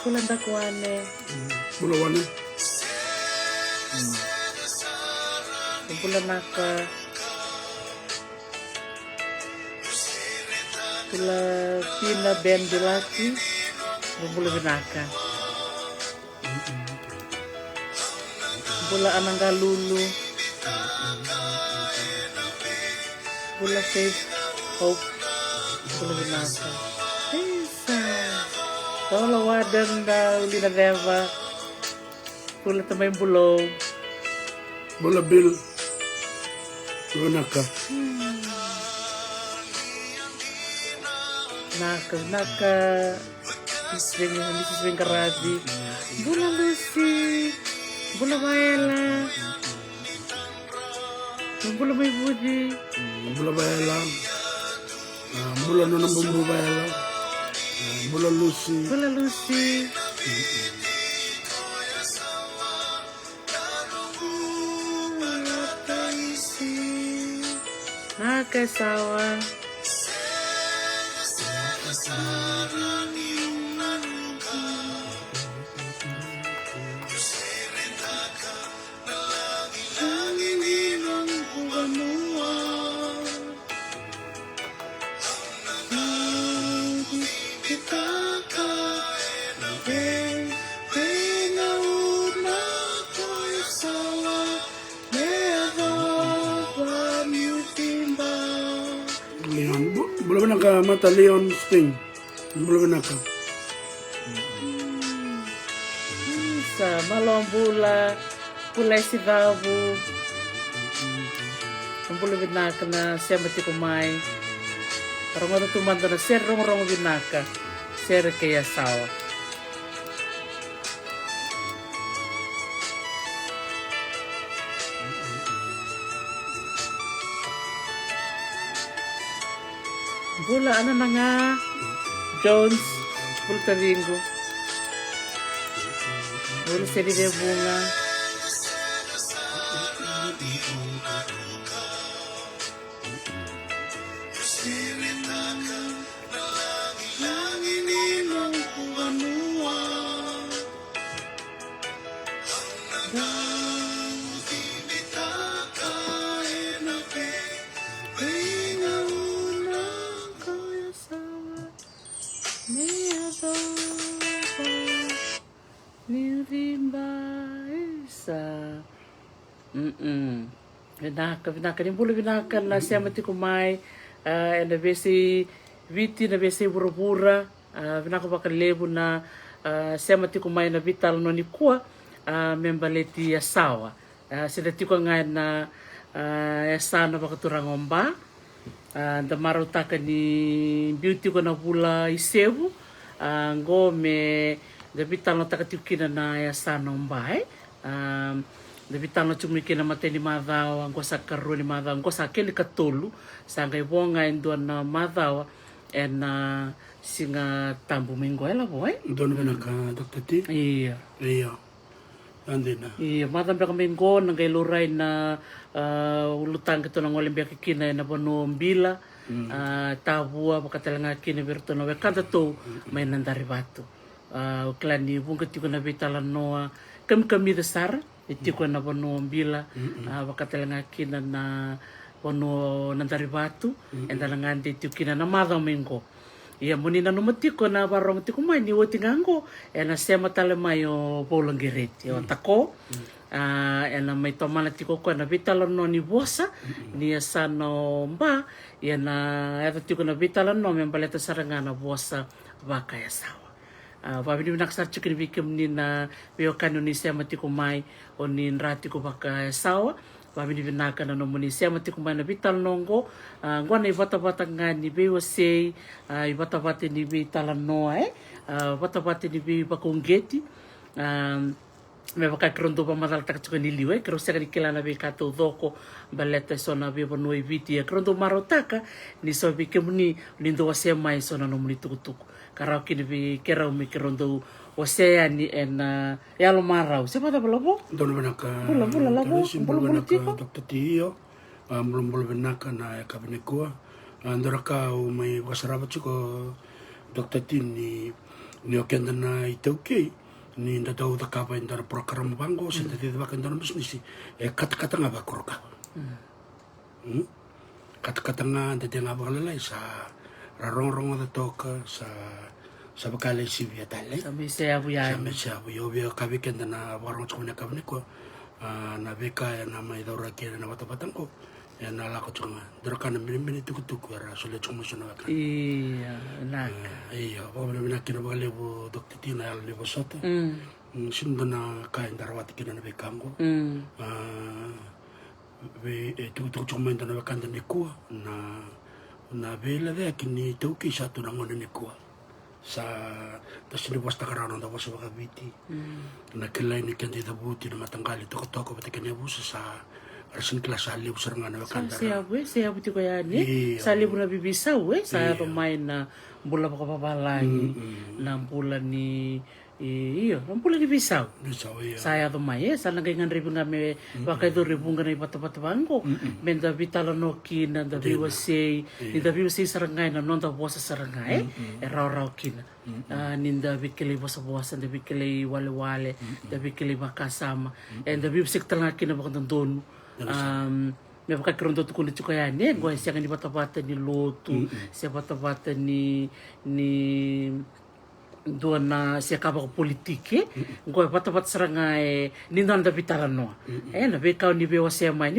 Bulan dakwane. Bulawane. Bulan naka. Pula pina bendulati. Bulan binaka. Bula ananggalulu. Bula faith, hope. Bula binaka. Isa. Kalau wadan da uli na deva. Bula tamay bulong. Bula bil. Lunaka. Naka. Iswing karadi. Bula Lucy. Bula Maela. Bula may budi. Bula bayala. Bula nunang bumbu bayala. Bula Lucy. Bula Lucy. Nakasawa. Leon. Bula banaka mata Leon Sting. Bula banaka. Sa malong bula. Pulay si Dabu. Ang bula binaka na siya mati kumay. Parang matutumanda na siya rong binaka. Siya kaya sawa. Bula ano na nga. Jones. Bula taringo. Bula siya din bunga. Binaka ni bulu binaka na siya mati kumay na besi viti na besi burubura binaka baka lebu na siya mati kumay na vital no ni kuwa membaleti ya sawa sila tiko nga na ya sana baka turangomba da marutaka ni beauty ko na bula isebu ngome da vital no takatikina na ya sana ombai Dabi tano cumi kina mate ni madhawa ngo sa karu ni madhawa ngo sa keli katolu sanga ibonga indua na madhawa na singa tambu minggo ela boy. Dono banaka Dr. T. Iya. Iya. Andina. Iya, madam baka minggo nangay luray na ulutang kito ng walimbia kikina na bono mbila tabua baka talanga kina berto na wekanta to may nandari bato. Klani bunga tiko na bitalan noa kami dasar itiko na bono mbila bakatelanga kina na bono nandari batu endalangan tiko kina na madang minggo iya muni na numatiko na barong tiko mai ni wotingango na sema tale mayo bolang geret yo tako na may tomana tiko ko na bitalan no ni bosa ni asano mba na tiko na bitalan no membaleta sarangana bosa baka ya sawa Pabili naksar chikin bikim ni na biyo kanu ni siya mati kumay o ni rati ko baka sawa. Pabili binaka na nomo ni siya mati kumay na bital nongo. Ngwa na ibata-bata nga ni biyo say ibata-bata ni biyo talan noa ibata-bata ni biyo bakong-geti. May bakakrondo pa madaltak chiko niliwe. Kero siya kanikila na biyo kato doko baleta so na biyo panuay biti. Krondo marotaka ni so bikim ni lindo wa siya may so na nomo ni tukutuku. Karau kini bi kerau mi kerondo osea ni ya lo marau siapa tak belum Dono banaka Bula labo belum banaka Dr. Tio belum banaka na kabinekua andoraka may wasarabat ko Dr. Tin ni ni o kenda na i tau kei ni nda tau da kapa indara program bango se te te waka indara business e kata nga ba koroka kata nga te te nga ba lalai sa rarong da toka sa bakale si via tale Sa mese abu ya. sa mese abu yo via kavi kenda na warong tsukune kavne ko na beka ya na mai daura kena na wata ko ya na la ko tsuma dorokana mini tuku era sole tsuma sona waka Iya, nak. iya o na kina ba levo dokter tina ya levo soto sindo na kain darawati kina na bekango ve tuku tsuma na wakanda ni kua na vela de kini tuki satu na ngone ni kua sa tasini wasta karana da wasa waka viti na kila ini kendi da buti na matanggali toko bate kene busa sa arsin kelas ali usar ngana wakanda Saya tiko ya ni. Sa libu na bibisa sa pemain na bola pakapabalagi na bola ni iyo, na bola ni bisau. Saya tomai sa nangay ribu ngame wakai do ribu ngana ipata bango. Menda vitala no kina da biwasay, ni da biwasay sarangay na non da bosa sarangay. Raw kina. Ninda bikili bosa da bikili wale da bikili makasama. And da biwasay talanga kina bakang dono. Me baka kirondo tu kulit kaya ni gua siang ni bata-bata ni lotu siya bata-bata ni doon na siya kabako politike gua bata-bata sarangay nindan da bitala no na bekaw ni bewa siya mai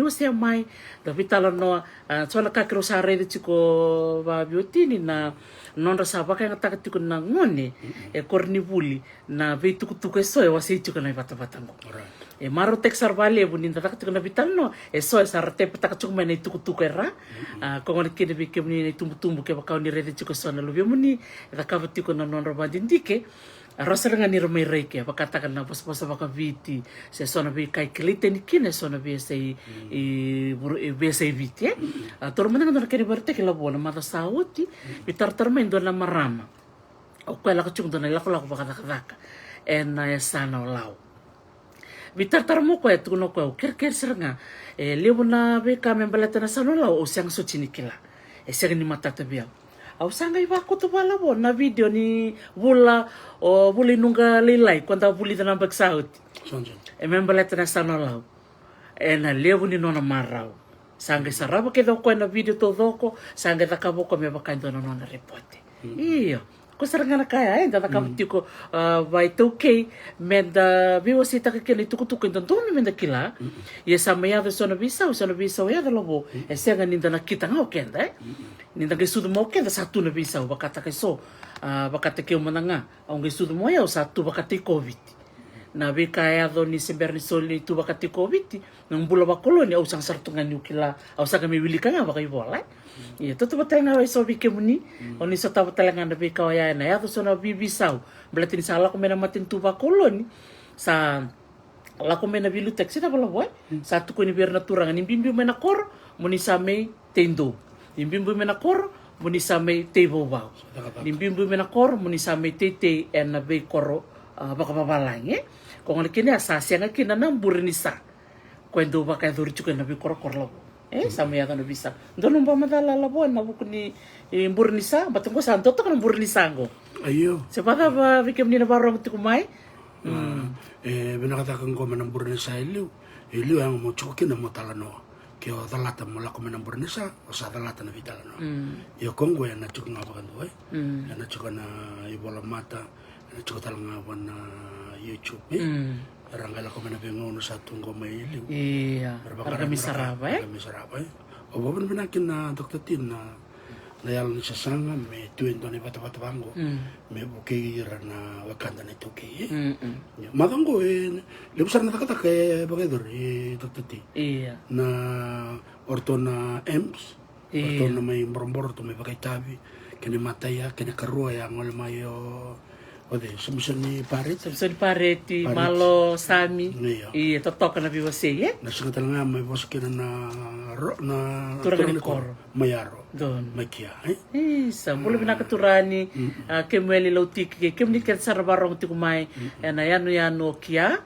da bitala no so na kakiro sa rede chiko ba biotini na non rasa baka nga takat ko na ngone kornibuli na be tukutuko so wasi chiko na bata-bata ngo maro tek sarvale bunin tatak tukuna bitano so sarte patak chuk mena tuku era ko ngon kene bi kemni ni tumbu ke bakau ni rede chuk sona lu muni ta kabati ko na non robandin dike rosarenga ni romai reke bakata kana pos baka viti se sona bi kai klite ni kine sona bi sei be sei viti tor mena ngona kene barte ke la bona mata sauti bitar mendo na marama o kwela ka chung dona la ko bakata kaka sana lau Bitar mo ko etu no ko ker seranga lewo na be ka membalata na sanola o siang so chinikila siang ni matata bia au sanga iba ko to bala bo na video ni bula o buli nunga lilai kwanta buli na baksaut membalata na sanola na lewo ni nona marau sanga saraba ke do ko na video to doko sanga ta kabo ko me bakando no na reporte iyo ko saranga na kaya da kabti ko vai toke menda biwasi ta kele tukutuku ndon menda kila ya samaya da sona bisa ya da lobo senga ninda na kita ngau kenda ninda ke sudu mo kenda satu na bisa bakata ke so bakata ke mananga ang ke sudu mo ya satu bakata covid na be kaya do ni semberni soli tu bakata covid nang bula bakoloni au sang sartungan yukila au sa kami wili kanga bakai bola iya tutu batanga wai so bike muni oni so tahu talanga na be kaya na ya so na bibisau berarti salah ko mena matin tu bakoloni sa la ko mena bilu taxi na bala boy satu ko ni berna turang ni bimbi mena kor muni same tendo ni bimbi mena kor muni same tebo bau ni bimbi mena kor muni same tete en na be koro baka babalang ko ngani kini asasi nga kinana burinisa kwendo baka duri chuka na be kor lo sama ya kan bisa ndono mba madala la bona bukuni burinisa batungo santo to kan burinisa ngo ayo sepata ba bikem ni na barong tikumai binakata kan ko manang burinisa ilu ang mo chuki na mo talano kyo dalata mo la ko manang burinisa o sa dalata na vitalano yo kongo ya na chuka nga bakan doy ya na chuka na ibola mata na chuka talanga na YouTube Ranggala ko man bingono sa tunggo may iliw. Iya. Kami sarabay. Kami sarabay. O baban binakin na Dr. Tin na nayalan sa sanga may tuwin doon bata-bata bango. May bukira na wakanda na ito kay. Matanggo libusar na takatak bagay doon Dr. T. Iya. Na orto na EMS. Orto na may morong-morong may bagay tabi. Kini mataya, kini karuwa yang wala mayo. Ode, sumusun ni parit. Sumusun ni pareti, malo, sami. Iya, totok na biwasi, Nasungatal nga, may boss kina na turang ni kor. Mayaro. Don. Makia, Isa, mula binakaturani, kemweli lautiki, kemni ket sarabarong tikumay, na yano kia,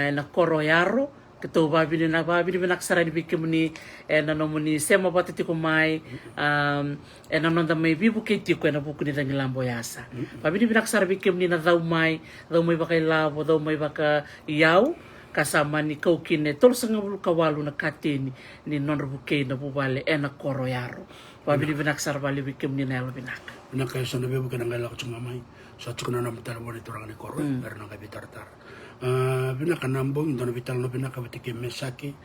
na koro yaro, Ketua babi naksara di bikin muni nomuni sema batu tiku mai nonda mai bibu keti ko na buku ni tangi lambo yasa. Babi naksara bikin muni na dau mai bakai lavo dau mai baka iau kasama ni kau kine tol sanga bulu kawalu na kateni ni non buke na bubale na koro yaro. Babi naksara bali bikin muni na binaka. Binaka isa na bibu kanangala ko chunga mai. Sa chukuna na mutala mo nito ni koro pero nang bitar-tar. Binaka nambong ito na vital no binaka batiki mesaki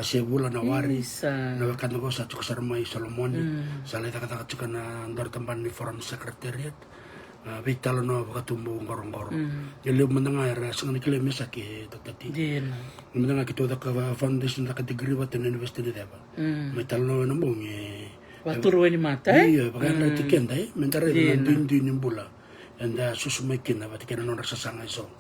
sebula na wari na wakan ko sa chukasar mai Solomoni sa leta kata chuka na ndar tamban ni forum secretariat vital no bakatumbu ngorong-ngoro yele mendanga era sangan kile mesaki tatati mendanga kito da ka foundation da ka degree wat na university da ba metal no nambong waturu ni mata iya bakan tikenda mentare din bula anda susumekin na batikena non raksasanga iso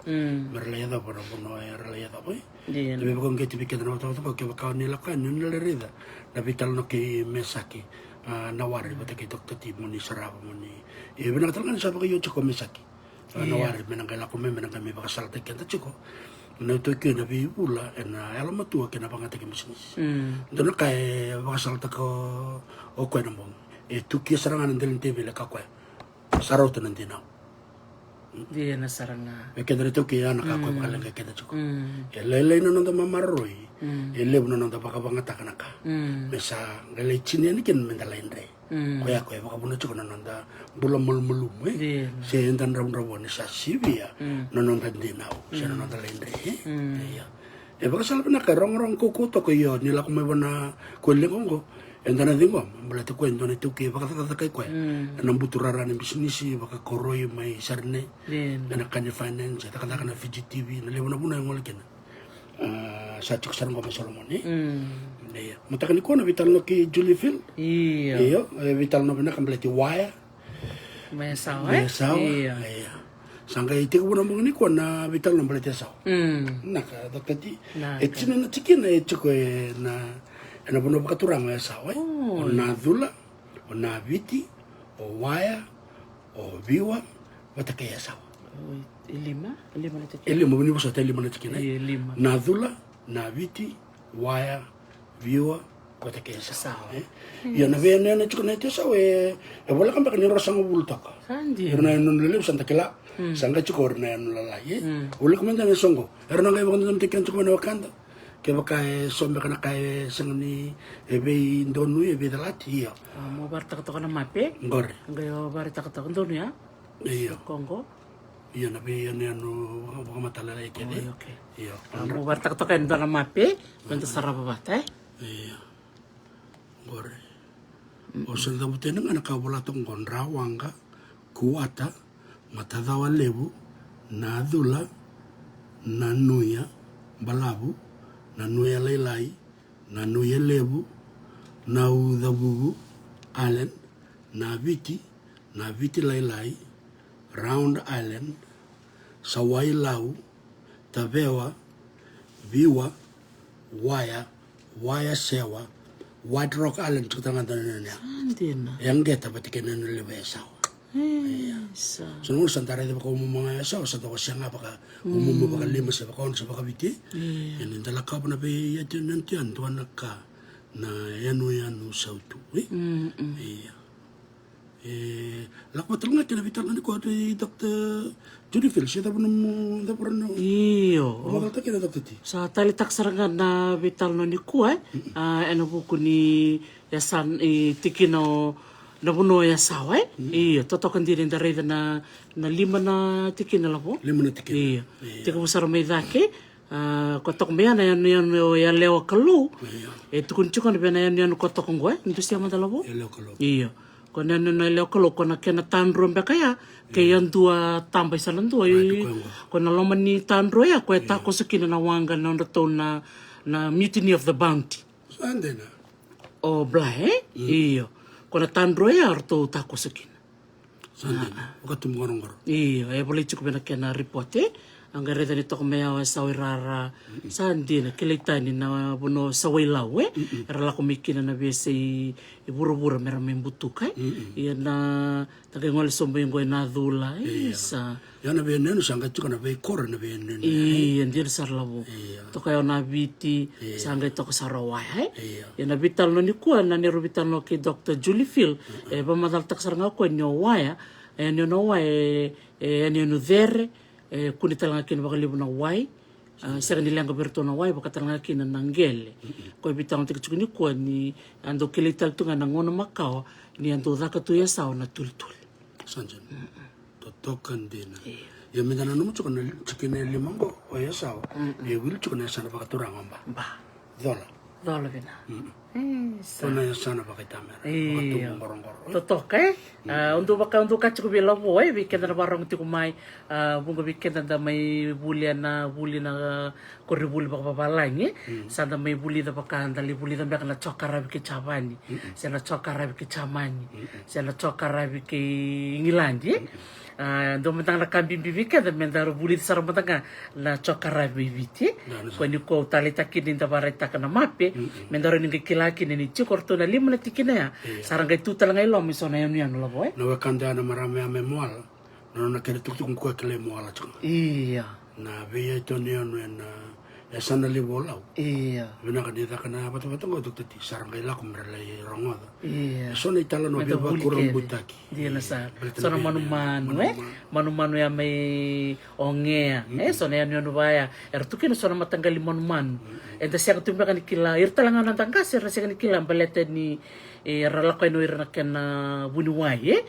berlayada para puno berlayada boy tapi bakon keti bikin na tahu ko ke bakon nila kan lerida na vital no ki mesaki nawari batake dokter timoni sarapa moni benar talaga sa bakayo chiko mesaki nawari menangala ko menang kami bakasal teken ta chiko na to ke na bibula na ala matua ke na pangate ke bisnis dono kai bakasal ta ko o ko na mong tuki sarangan ndelen tebe la ka ko sarauta nandina Dia nasaranga. Kaya dito kaya nakakuha makalang kaya kita cukup. Lele no nanda mamarroy. Lele no nanda pakabangata kanaka. Mesa lele chini ni kin mendalain re. Kaya baka puno cukup no nanda bulan mulum Saya entan ram-ram ni sa sibia no nanda dinau. Saya no nanda lain re. Iya. Baka salah pernah rong-rong kuku to kaya nila kumebana kueling ko. Entana dingo, berarti kau entona itu ke baka tata kai kau, enam buturara ni bisnis baka koroi mai sarne, enak kan finance, tak katakan VGTV, nale mana pun yang ngolikin, saya cuk sarang kau Solomon ni, iya, matakan ikut na vital no ki Juliefield, iya, vital no benar kan berarti wire, mesaw, iya, sangka itu kau nambung ni kau na vital no berarti saw, nak dokter ti, itu na cikin itu kau na na puno bakaturang sawa o nadula o naviti o waya o viwa watakaya sawa lima buni bosa lima na tikina nadula naviti waya viwa watakaya sawa ya na ve na chukuna te sawa bola kan bakani rasang bultaka erna non lele santa kila sanga chukor na nula ye ulik man na songo erna ngai bakani tikan chukuna wakanda ke baka sombe kana kai sangni ebe indonu ebe dalati ya mo bar tak na mape ngore ngayo bar tak indonu ya iya Kongo iya na be yan baka matala la ikede iya mo bar tak indonu mape bento saraba bata iya ngore o senda butena ngana ka bola tong gondra wanga kuata matadawa lebu nadula nanuya balabu nanuya lailai, nanuya lebu, nau dabubu, Allen, naviti lailai, Round Island, Sawai Lau, Tavewa, Viwa, Waya Sewa, White Rock Island, cukup tangan yang kita patikan nulu lebesaw. Sunod santara di baka umumanga sa tawa siya nga baka baka lima sa baka sa baka biti yan yung talaka pa na ba yan nantiyan tuwan naka na yanu sa utu iya lakwa talaga kinabital na ko di Dr. Juliefield siya tapos na iyo bakal ta kina Dr. T sa talitak sarangan na vital no ni ko ano buku ni yasan tikino nabuno ya sawa iya totokan din dari na lima na tikin na labo iya tika besar may dake kotok mea na yan ya lewa kalu tukun chukan na yan kotok ngwe nito siya madalabo iya kona na lewa kalu kona kena tanro mbe kaya yan dua tambay sa lando kona loman ni tanro ya kaya tako sa kinanawanga na Mutiny of the Bounty saan na o blahe iya kona tandro ya arto tako sakin. Sana, waktu mengorong-ngorong. Iya, boleh cukup nak kena report angareda ni toko mea o sawirara sandina kileitani na bono sawailau era lako mikina na bese I bura-bura mera membutukai ia na takai ngole sombo ingo na dhula sa ya na veneno sanga tuka na ve kora na veneno ndia sarlavo toka ya na biti sanga toko sarawai ya na vital no ni kuwa na ni vital no ke Dr. Julie Phil ba madal tak saranga ko nyo waya nyo no waya nyo no there kuni talanga kin bakalibu na wai sera ni lenga berto na wai baka talanga kin na ngele ko bitang tik chukuni ko ni ando kilital tunga na ngono makao ni ando daka tu ya sao na tultul sanjan to tokan dina ya medana no mucho kana chikene limango o ya sao ya wil chukana sana baka turanga ba dola vena Tona ya sana baka tamera baka totoka untuk baka untuk kacu bila boy weekend na barang tiku mai bunga weekend na may buli na kori buli baka babalangi sana may buli na baka andali buli na baka na chokara biki chabani sana chokara biki chamani sana chokara biki ngilandi ndo mentang na kambi bibika da mendaro buli sarang mentang na chokara bibiti kwani ko talita kini da barata kana mape mendaro ni kilaki ni chikorto na lima na tikina ya sarang kai tutal ngai lo misona yanu yanu lo boy no wakanda na marame ame moal no na kere tuktuk ko kele moala chunga iya na veya to ni anu ya sana li bolau vena ka dita kana batu ngo dokter ti sarang kai la ko merle rongoda so na itala no beba kurang butaki dia na sa so na manu ya may ongea so na yanu baya tukino so na matanggali manu enta siya kutumba kan kila irtalanga na tangkas era siya kan kila balete ni rala ko no irna ken wuniwai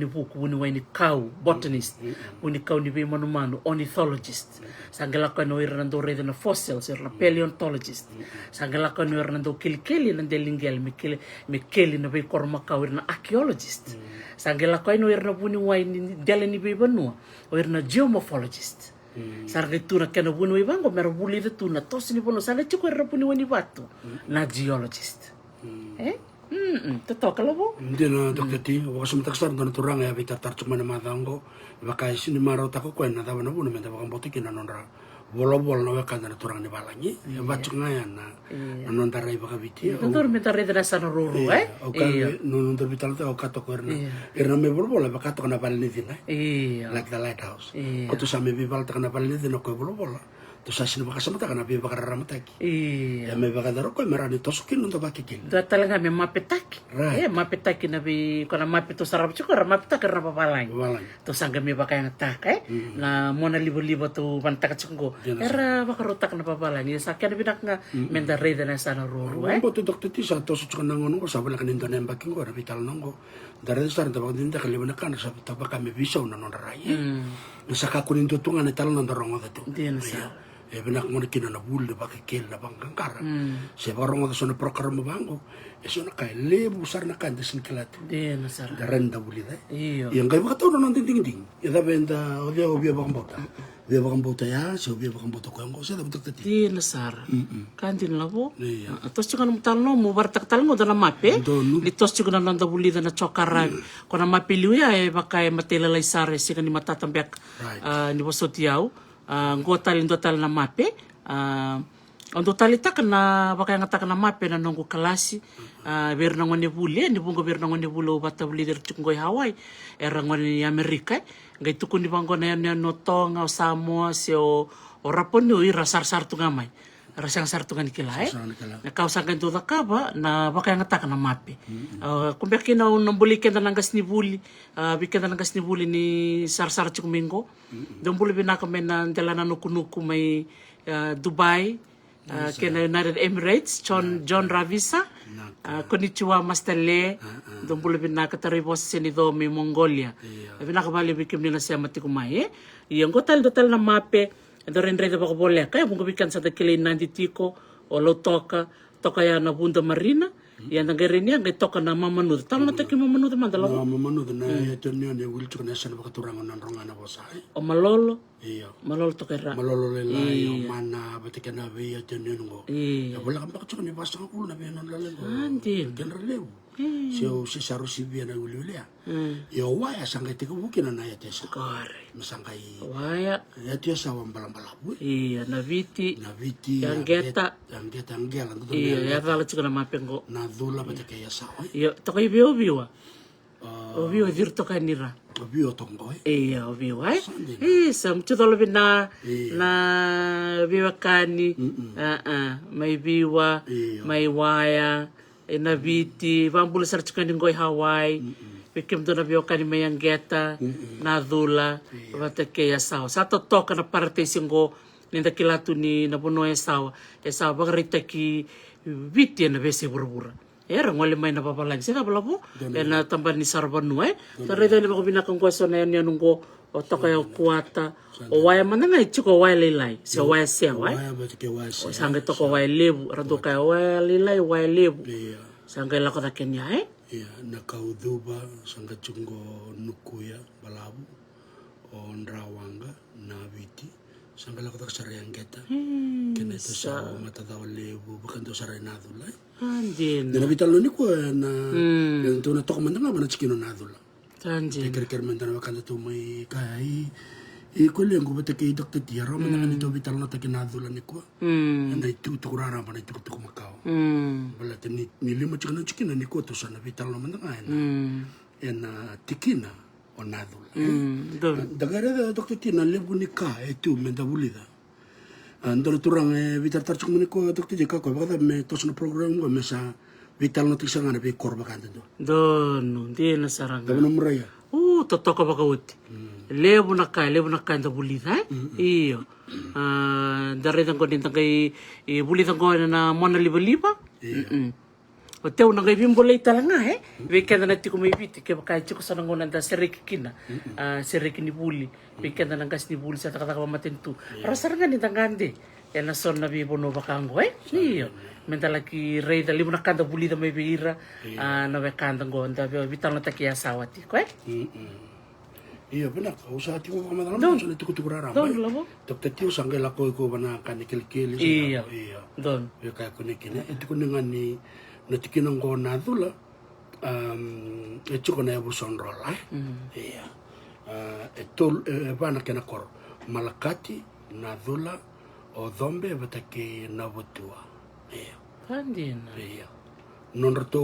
ni buku wuniwai ni kau botanist wuni kau ni be manu ornithologist sangala ko no irna do rede na fossils irna paleontologist sangala ko no irna do kilikeli na delingel mikeli na be korma kau irna archaeologist sangala ko no irna wuniwai ni dele ni be banua o irna geomorphologist sarga tuna kena bunu ibango mera buli de tuna tos ni bono sana chiko rapuni wani batu na geologist toka lobo ndina dokter ti wa sum taksar don turang ya bita tar cuma na madango baka sini maro tako ko na dawana bunu menda baka boto kina nonra bolo na kan na turang ni balangi ya bacu ngaya na non tarai baka biti ndor menta rede na sana ruru non ndor bital ta kato ko erna me bolo baka to na balni dina like the lighthouse ko to same bibal ta na balni dina ko bolo to sasin baka sama ta kana bi baka ramataki ya me baka daro ko merani to sukin ndo baki kin do talaga me mapetaki mapetaki na bi kona mapeto sarap chiko mapetaki na babalang to sangga me baka yang tak na mona libo to bantak chungo era baka rotak na babalang ya sakya na binak nga menda rede na sana ruru ko to dokter ti sa to su chukana ngono ko sabala kan ndo nem baking ko na vital nongo dare sar ta bagdin ta kalibana kan sa ta baka me bisa una non rai saka kunin to tunga na tal na rongo da to benak mo kina na bul ba ke kel na bang kangkara se barong da sona program bango sona kai lebu sar na kan desin kelat na sar daranda buli da yang kai ba to non ding ya da benda obia bang bota ya se obia bang bota ko ngo se da betuk tati na sar kantin labo tos chukan mutal no mo bartak tal mo da na mape di tos chukan na da buli da na chokara ko na mapiliu ya bakay matelalay sare se kan ni matatambyak ni bosotiao ngotal na mape ondo talita kana baka ngata kana mape na nongo kalasi berna ngone bule ni bungo berna ngone bulo bata buli der chungoi Hawaii era ngone Amerika ngai tukun di bango na no tonga o Samoa se o rapon no ira sar tungamai rasang sar tungan kila na kausangan to dakaba na baka ngata kana mape kumbe kina nombuli kenda nangas ni buli bikenda nangas ni buli ni sar chukumingo dombuli binaka mena dalana nuku may Dubai kena United Emirates John Ravisa konnichiwa Mastele dombuli binaka taribos senido mi Mongolia binaka bali bikim nila siya matikumai yung total na mape Doren reda baka boleh kaya bunga bikan sa takilay nanditiko o lo toka ya na bunda marina yan ang garin yan toka na mamanud talo na taki mamanud mandala mamanud na ito niyo ni wilcho na sa baka turangan ng rongan na bosay o malolo malolo to kera malolo lelay o mana batika na be ito niyo ngo wala kang baka ni basta ko na be non lalego andin genrelew Sio si saru si via na uli ya. Yo waya sangkai tiku bukina na ya tiasa. Kore. Masangkai Waya. ya tiasa wambalambalambu. Iya, na viti. Na viti. Yang geta. Yang geta yang gela. Iya, ya tala chika na mapengo. Na dhula bata kaya sawa. Iya, toka ibi obiwa. Obiwa virto kanira. Obio tongo Iya, obiwa sam chudolo bina na biwa kani. May biwa, may waya. Na viti, vambula sar chika ningoi Hawaii. Bikim do na biwa kani may yang geta. Na dhula. Bata kaya sawa. Sato toka na parte singo. Ninda kilatu ni nabuno e sawa. E sawa bagarita ki viti na bese burbura. Era ngole mai na papalang sina balapo. E na tambah ni sarbanu Tarita ni bako binakang kwaso na yan nungko. O toka yung kuwata. O waya man nga chiko waya lilay. Si waya siya Waya bata kaya waya siya. O sangay toko waya lebu. Rado kaya waya lilay, waya lebu. Sangay lako na kanya Iya, nakauduba sangga chungo nukuya balabu o ndrawanga na viti sangga lako tak sarayang geta kena itu sa mata daw lebu bukan to saray nadula Anjin. na vital lo ni ko na yung to na tok man nga na chikino nadula Anjin. kerker man na wakanda to may kai ko lengo bata kay doktor tiara man nga nito vital na takinadula ni ko na itu tukurara man itu tukumakao Bala ni lima chikina ni ko to sana vital na man nga na tikina o nadula dagara doktor tina lebu ni ka itu menda bulida andor turang vital tarchuk man ko doktor jeka ko baka me to sana program ko mesa vital na tisanga na be korba kan do Dono, di na saranga. gabana muraya Totoko baka uti. Lebu na kaya na bulita Iyo. Daritang ko din kay bulitang ko na mona liba-liba. O teo na kay bimbolay talaga Weekend na ti kumibiti kaya baka chiko sa nangunan da seriki kina. Seriki ni buli. Weekend na nangkas ni buli sa takataka matintu. Rasaranga ni tangande. Yan na son na bibono baka ngo Iyo. Mentala ki rei da libu na kanda buli da may bihira. Na wekanda ngo da vital na takiya sawati ko Iya benar, usaha tiku kama dalam so itu kutukurara. Don labo. Dokter tiu sangge lako ko bana kan kil-kil. Iya. Don. Ya kaya ko nikine itu ko dengan ni natikinang ko nadula itu ko na yabu sonrol Iya. Itu bana kena kor malakati nadula o dombe batake nabutua. Iya. Andina. Iya. Nonroto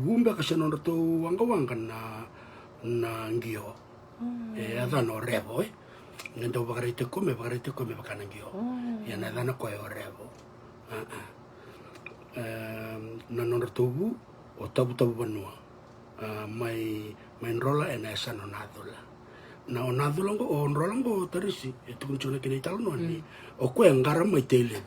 bumba kasi nonroto wangka-wangkan na ngio. Adano rebo ngendo bagarite come bakana ngio. Yana adano ko rebo. Na nonroto bu o tabu banua. Mai rola esa no nadula. Na onadula ngo o rola ngo tarisi itu kunchuna kini talno ni. O ko ngara mai tele.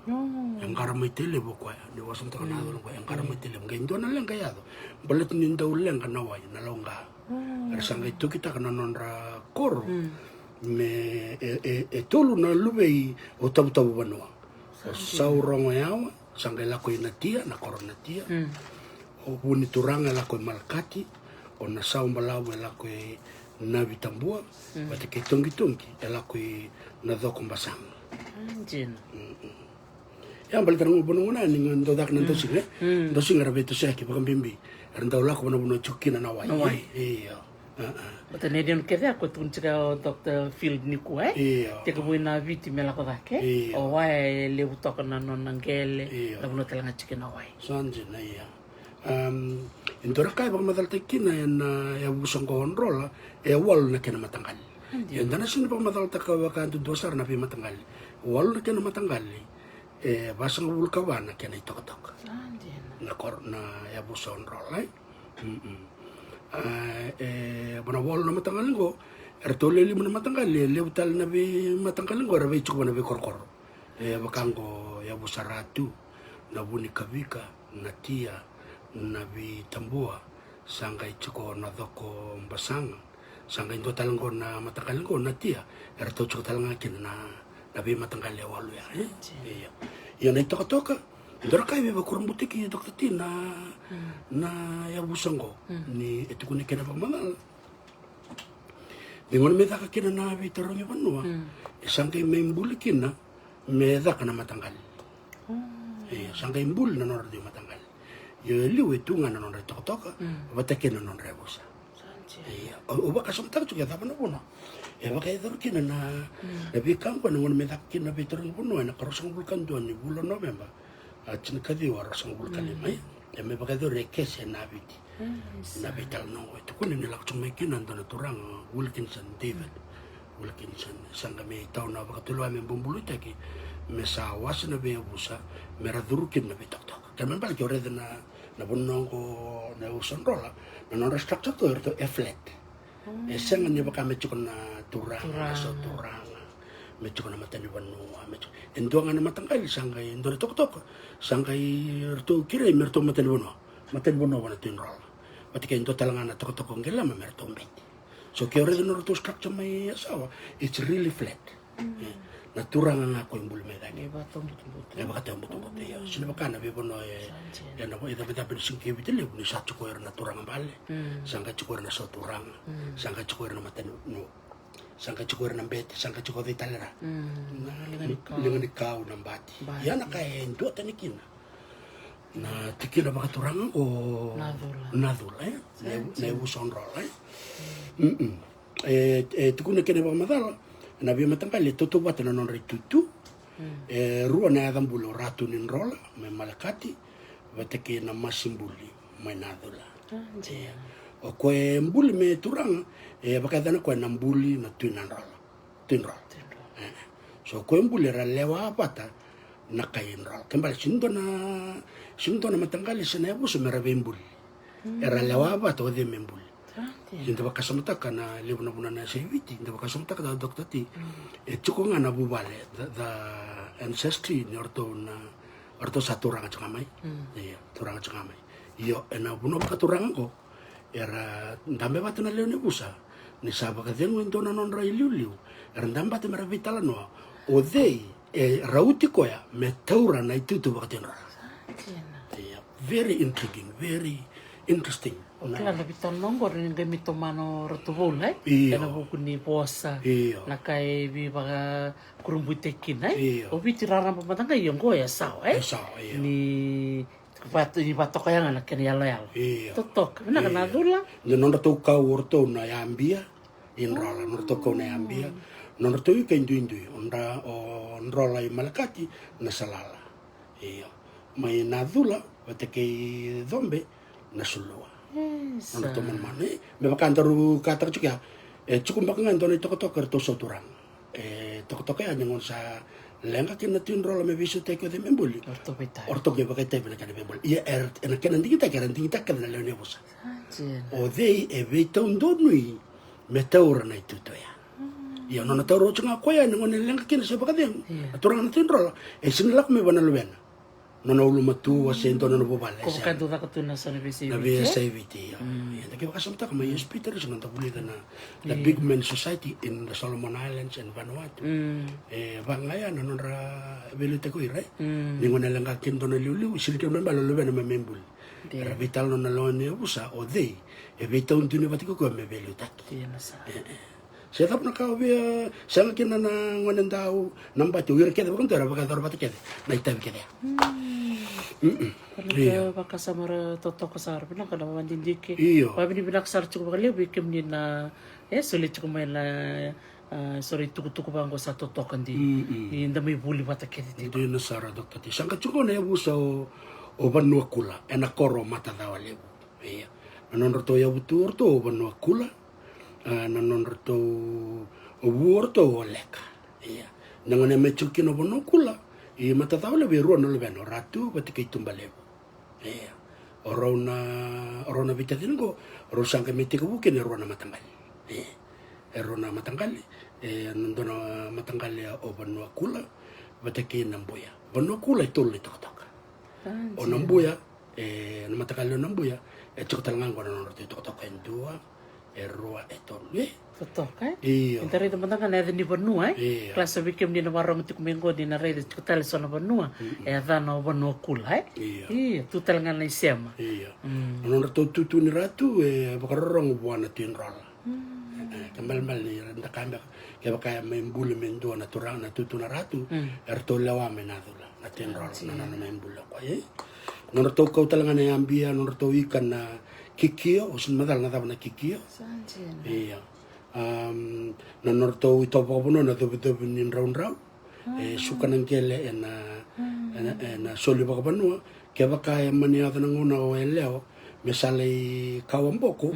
Engkara mai tele bo kwa ni wasam ta kana ko engkara mai tele ngai ndo na lenga yado balet ni ndo lenga na wai na longa sanga itu kita kana nonra kor me tolu na lubei o tabu banua saurongo yawa sanga la ko ina tia na korona tia o buni turanga la ko malkati o na saumba lawa la ko na vitambua bate ke tongi la ko na doko mbasang Anjin. Yang balik terang ubun una ni ngando dak nanto sing do sing rabe to seki bakam bimbi renda ula ko na buno chukina na wai iya Bata nedion kede ako tun chika Dr. Field ni ko iya Tika buina viti mela ko dake o wai lebu toka na non nangele na buno talanga chika na wai sanje na iya indora kai bakam madal tekina ya busong ko honrola wal na kena matanggal yan dana sini bakam madal takawakan tu dosar na pi matanggal wal na kena matanggal basang bulkawana kena itok-tok. Na kor na ya buson rolay. Bana wol na matanggalin ko. Ertole limo na matanggalin. Leutal na bi matanggalin ko. Rabe chuk na bi korkor. Bakango ya busaratu. Na buni kabika. Na tia. Na bi tambua. Sangay chuko na doko mbasang. Sangay ndo talang ko na matanggalin ko. Na tia. Erto chuk talang akin na nabi matanggal ya walu ya iya yan ay toka ndora kay ba kurang butiki doktor ti na ya busang ko ni ito ko ni kena pagmangal bingon me ka kina na bi torong yo banwa isang kay may bulikin na me ka na matanggal iya sang kay bul na nor di matanggal yo liu itu ngana non re toka vatekena non re busa iya o baka somtak juga tapa no bono e baka idor kina na bikang ko ngon medak kina bitor bono na karosong bulkan do ni bulan November chin kadi war song bulkan mai e me baka idor rekes na biti na bital no itu kun ni lak chumai kina ndana turang Wilkinson David Wilkinson sanga me tau na baka tulu ame bumbulu taki me sa was na be busa me radurukin na bitok tok kamen bal jore na bonongo na usonrola na non structure to e flat e sanga ni baka me chukon na turang so turang me chukon na matani banu me endonga na matangkali sanga indore tok tok sanga irto kire merto matani banu wana tinrol patika indo talanga na tok tok ngela me merto mbeti so ke ore no to structure mai sawa it's really flat na turang nga ko imbul me dani e baka tambo ya sino baka na bibono ya na ida bita bin singke bitele ni sa chuko na turang bale sanga chuko na so turang sanga chuko na matan no sanga chuko na beti sanga chuko de talera lengan kau na bati ya na kay ndo tanikin na tikira baka turang o nadula na uson rol tukuna kene baka madala na bia matangkali tutu bata na non ritutu rua na adambulo ratu nin rola me malakati bateke na masimbuli mai nadula o ko mbuli me turang baka dana ko na mbuli na tuinan rola so ko mbuli ra lewa bata na kain rola kembali sindo na matangkali sana buso merabe mbuli era lewa bata o de mbuli Hindi baka samtaka na libo na buna na sewiti, hindi baka samtaka da doktor ti. Cuko nga nabubale the ancestry ni orto satu orang cangamay. Iya, turang cangamay. Iyo na buno baka turang ko. Era ndambe bata na leo ni busa. Ni saba ka dengo indo na non rai liu. Era ndamba te meravitala no. O dei rauti ko ya me taura na itutu baka tenra. Iya, very intriguing, very interesting. Kila na biton nongor ni gamito mano rotubol na buku ni posa na kai bi baga kurumbutekin o biti rarang pamatanga yung go ya saw ni bato kaya nga nakini yalo totok na kana dula non to ka orto na yambia in rola non to ko na yambia non to ka indu onda o rola i malakati na salala mai na dula bateke dombe na sulua ono toman mane me bakantaru kata juga cukup bakangan toni tok to soturang tok ya nyangon sa lenga kina tin rola me bisu teko de membuli orto ge bakete bele kana membuli ya ena kana ndita kana le nebus o dei e veita un donui me taura na ituto ya no tauro chunga ko ya ngon lenga kina se bakadeng aturang tin rola sinalak me banal ben non ulu matu wasento non bobale ko kanto da katuna sa nabisi na BSAVT ya taki bakasamta kama yes Peter is nang tabuli na the big men society in the Solomon Islands and Vanuatu bangaya non ra belute ko ire ningon na lang akin to na liu silke man balolo na memembul ra vital non na lone usa o dei e vita un tuni batiko ko me belutaki saya tak nak kau biar saya kena na ngonen tahu nampak tu, kita bukan tu, apa kata kita, naik tahu kita. Kalau baka samara toto kasar, pernah kada mandin dike. Pabi ni binaksar cukup kali, bikin ni na, sulit cukup main la, sorry tuku bangko sa toto kan di may buli bata kita. Di nasara dokter ti, sangka cukup na yabu sa o banua kula, enakoro mata dawali yabu. Nanon ya butur to o banua kula. Nanon rito uurto oleka nangone mechuki no bono kula matataw le beru no le beno ratu batika itumbale orona bitatingo rosang kemiti ko bukin rona matangali rona matangali nandona matangali o bono kula batiki nambuya bono kula itu le toka o nambuya na matangali nambuya chuktangan ko no rito toka endua erua etol Betul kan? Intari teman-teman kan ada di benua kelas bikin di warung itu minggu di narai di kutal sana benua ada no benua kulai tu telangan isiam non tu ni ratu bakarong buana tin rola kembal ni renda kanda kaya kaya membul mendo na turang na tutu na ratu erto lawa menadula na tin rola na membul ko non to kau talanga na ambia non to ikan na kikio o sin madal na tava na kikio iya non to ito pa no na to nin round suka nang kele na soli ba banua ke baka e mani ata ngona o eleo me sale kawamboko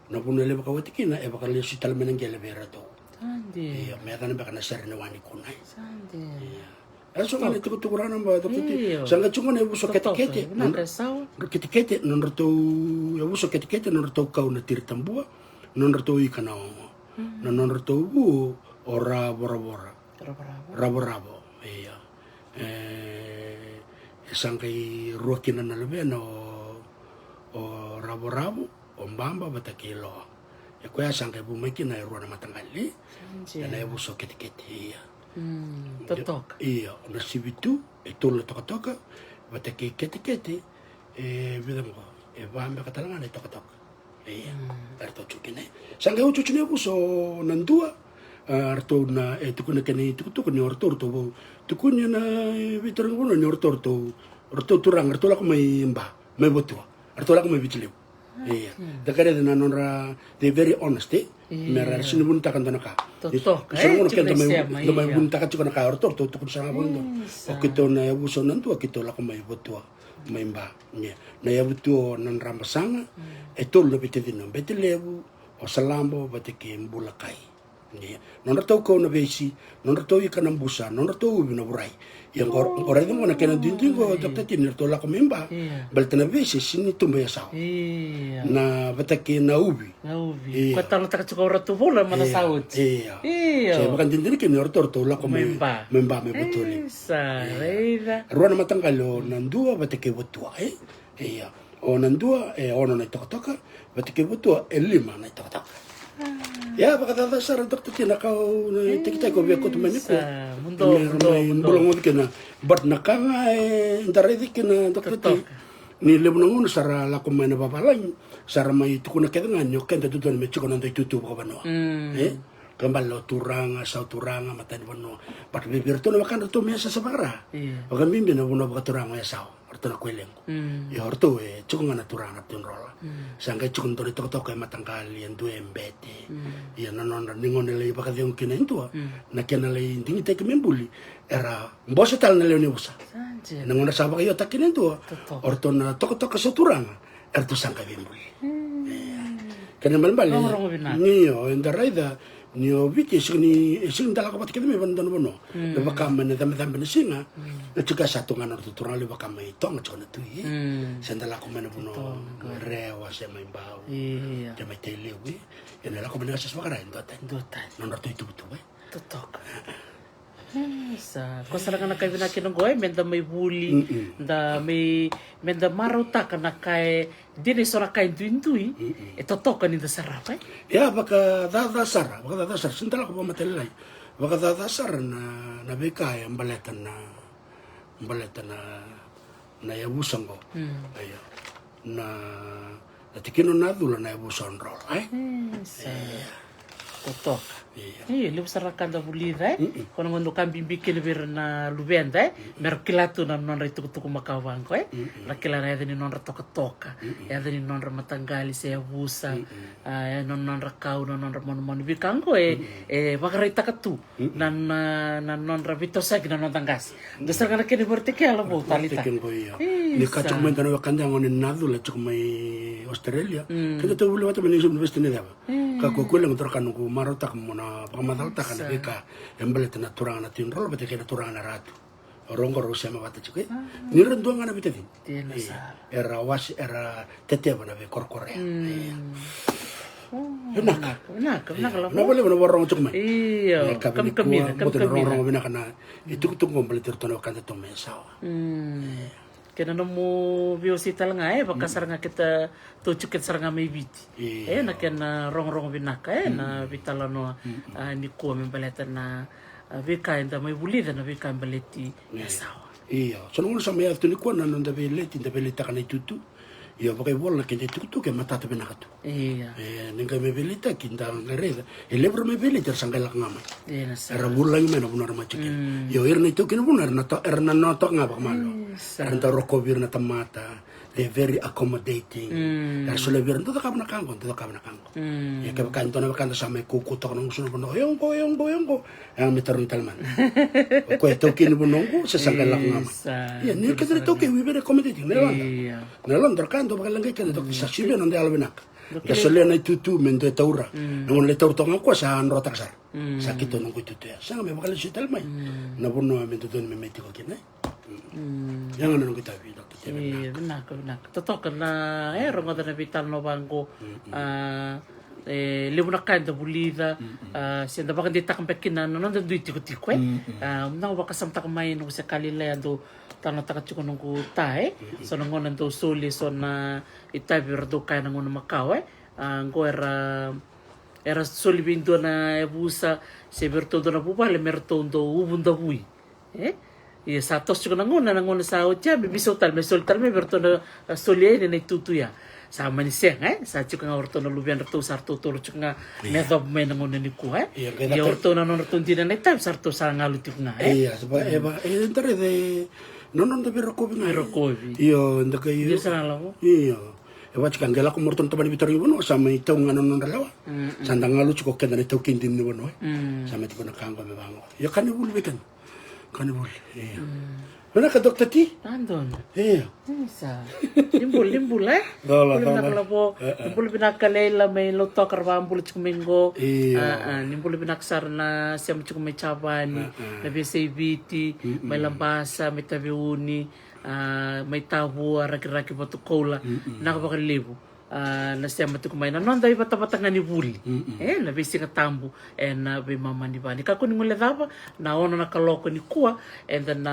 na puno le baka watikina e baka le sital menengele berato iya me ata na baka na serna wani kunai eso ngale tuku rana ba to sanga chunga ne buso ketekete ketekete non to e buso ketekete non to kau na tirtambua non to ikana non to bu ora bora rabo iya sangai ruakina na lebe no o rabo o mbamba batakilo e koya sangai bu makina e ruana matangali na e buso ketekete iya totoka iya na sibitu e tola toka batake kete vidamo e bamba katalanga ne toka iya arto chukine sangai u chuchine buso nandua arto na e tukuna kene tukuna orto tukuna na vitorang bono ni orto turang arto la ko may botua arto la ko may bitleu iya dakare na nonra they very honest mera sinubun takan tanaka totok sinubun kento may bunta ka chukana ka orto tukun sa bondo o kito na buso nantua kito la ko may botua may na yabutu nan ramasanga e tol lo bitedino betelebu o salambo batike mbulakai non ratau kau na besi non ratau ikan busa non ratau ubi na burai yang orang itu mana kena dinding ko dokter tin ratau la ko memba baltana besi sini tumba ya sao na batake na ubi ko talo taka chuko ratu bola mana saut iya saya makan dinding ke ni ratau la ko memba me betuli sareira ruana matangalo nandua batake botua iya o nandua ono na toka batake botua lima na toka ya baka tata sara dokter tina kau tikita ko biako tu maniko mundo bolong kena bat nakanga ndare dikena dokter ni lebunangun sara la ko mena babalai sara mai tukuna kedanga nyoken tu tu me chikono ndai tutu ko bano kambalo turanga sa turanga mata di bano pat bibir tu na makan tu mesa sabara baka mimbi na buno baka turanga ya sao orto na kuelengo ya orto chukunga na turanga tun rola sanga chukun tori tok tok matangkali en due embete ya non ningon le baka diong kina intua na kena le indingi tek membuli era mbose tal na le ne usa nangona sabaka yo takin intua orto na tok tok sa turanga erto sanga membuli kena malbali niyo endaraida nio viki sing dala ko patikete me bandan bono le bakam ne dam singa le tuka satu ngana tutura le bakam mai tong chona tu sendala ko mena bono rewa se mai bau de mai tele wi ene la ko mena sa bakara ndotan non ratu itu betul totok sa ko sala kana kai bina kinong goy menda may buli da may menda maruta kana kai dini sora kai duindui totok kan inda sarap ya baka dada sara sentala ko pamatelay baka dada sara na bekay ang baletan na yabusan ko ayo na tikino na dula na yabusan rol totok lu sarakan da bulida kono ngondo kambi bikin bir na lubenda merkilatu na non ritu tuku makawang ko rakila na yadini non ratoka toka yadini non ramatanggali se abusa non rakau non ramon bikango bagarita katu nan non rabito sag non tangas desar kana kene berteke ala bo talita ni kachuk men tanu kanda ngonin nadu la chuk mai Australia kada to bulu wata menisum investi ne daba ka ko kulang terkan ko marotak mona pamadal ta kana beka embele tena turang na tin rol bete kena turang na ratu rongo ro sama wata chuk ni rendu ngana bete era was era tete bana be korkore Enak lah. Na boleh warong cuk mai. Iya. Kam kamina. Warong bina kana itu tunggu beli tertono kan to mesa. Kena nemu biosita nga baka saranga kita tucuk saranga may biti. Na kena rong binaka na bitalano ni ko membaletan na bikain da may bulida na bikain baleti mesa. Iya. Sono sa may atuni ko na nanda beleti da beleta kana tutu. Ia pakai bola que tu que mata te benakatu. Iya. Ninga me belita kinda ngereda. Lebro me belita sangala ngama. Iya. Era bulang me na bunar machikin. Yo irna itu kin bunar na to erna no to ngaba malo. Karanta roko vir na tamata. They're very accommodating. Sole vir nto ka na kango, nto ka na kango. Ya ka kanto na kanto sa may kuko to nung suno bono. Yongo. Ang mitaron talman. Ko eto kin bono sa sangala ko ngama. Ya ni ka to ke we very accommodating. Nelon kanto bakalangai kan to sa sibe non de albenak. Ya sole na tutu men de taura. Ngon le taur to ngako sa anro taksar. Sa kito nung kutu ya. Sa me bakal si talmai. Na bono men to me metiko kinai. Yang nung kita vi dokter. Iya, benar. Totok na rongo na vital no bango. Levo na kanda bulida. Senda baka di takang pekina no nanda duit tiko na baka samta kamay no sa kalile ando tano taka chiko nung tae. So nang nando soli so na itabi rado kaya nang una Macau ngo era soli bindo na ebusa se bertondo na bubale mertondo ubunda bui. Iya satos juga nangona sa ocha bibisotal me soltal me bertono solie ne tutu ya sa maniseng sa chuka ortono lubian rto sarto tolo chuka me dob me nangona ni ku ya ortono non rtondina ne time sarto sa ngalu tikna iya seba entare de non de rokobi iyo ndaka iyo sa lavo iya eba chika ngela ko morton tabani bitori bono sa me tau ngano non lawa sandang ngalu chuko kenda ne tau kindin ni bono sa me tibona kango me bango ya kan bulbekan Kanibul, iya. Mana ka dokter ti? Andon. Iya. Isa. Limbul Dola. Limbul pinakalela may loto karwambul chikumingo. Iya. Limbul pinaksar na siya may chabani, na BCBT, may lambasa, may tabiuni, may tabu, raki-raki batukola, nakapakalibo. Na siya matukumay na non dahil bata-bata nga ni Buli. Na bisi nga tambo na be mama ni Bani. Kako ni ngule daba na ono na kaloko ni kuwa and then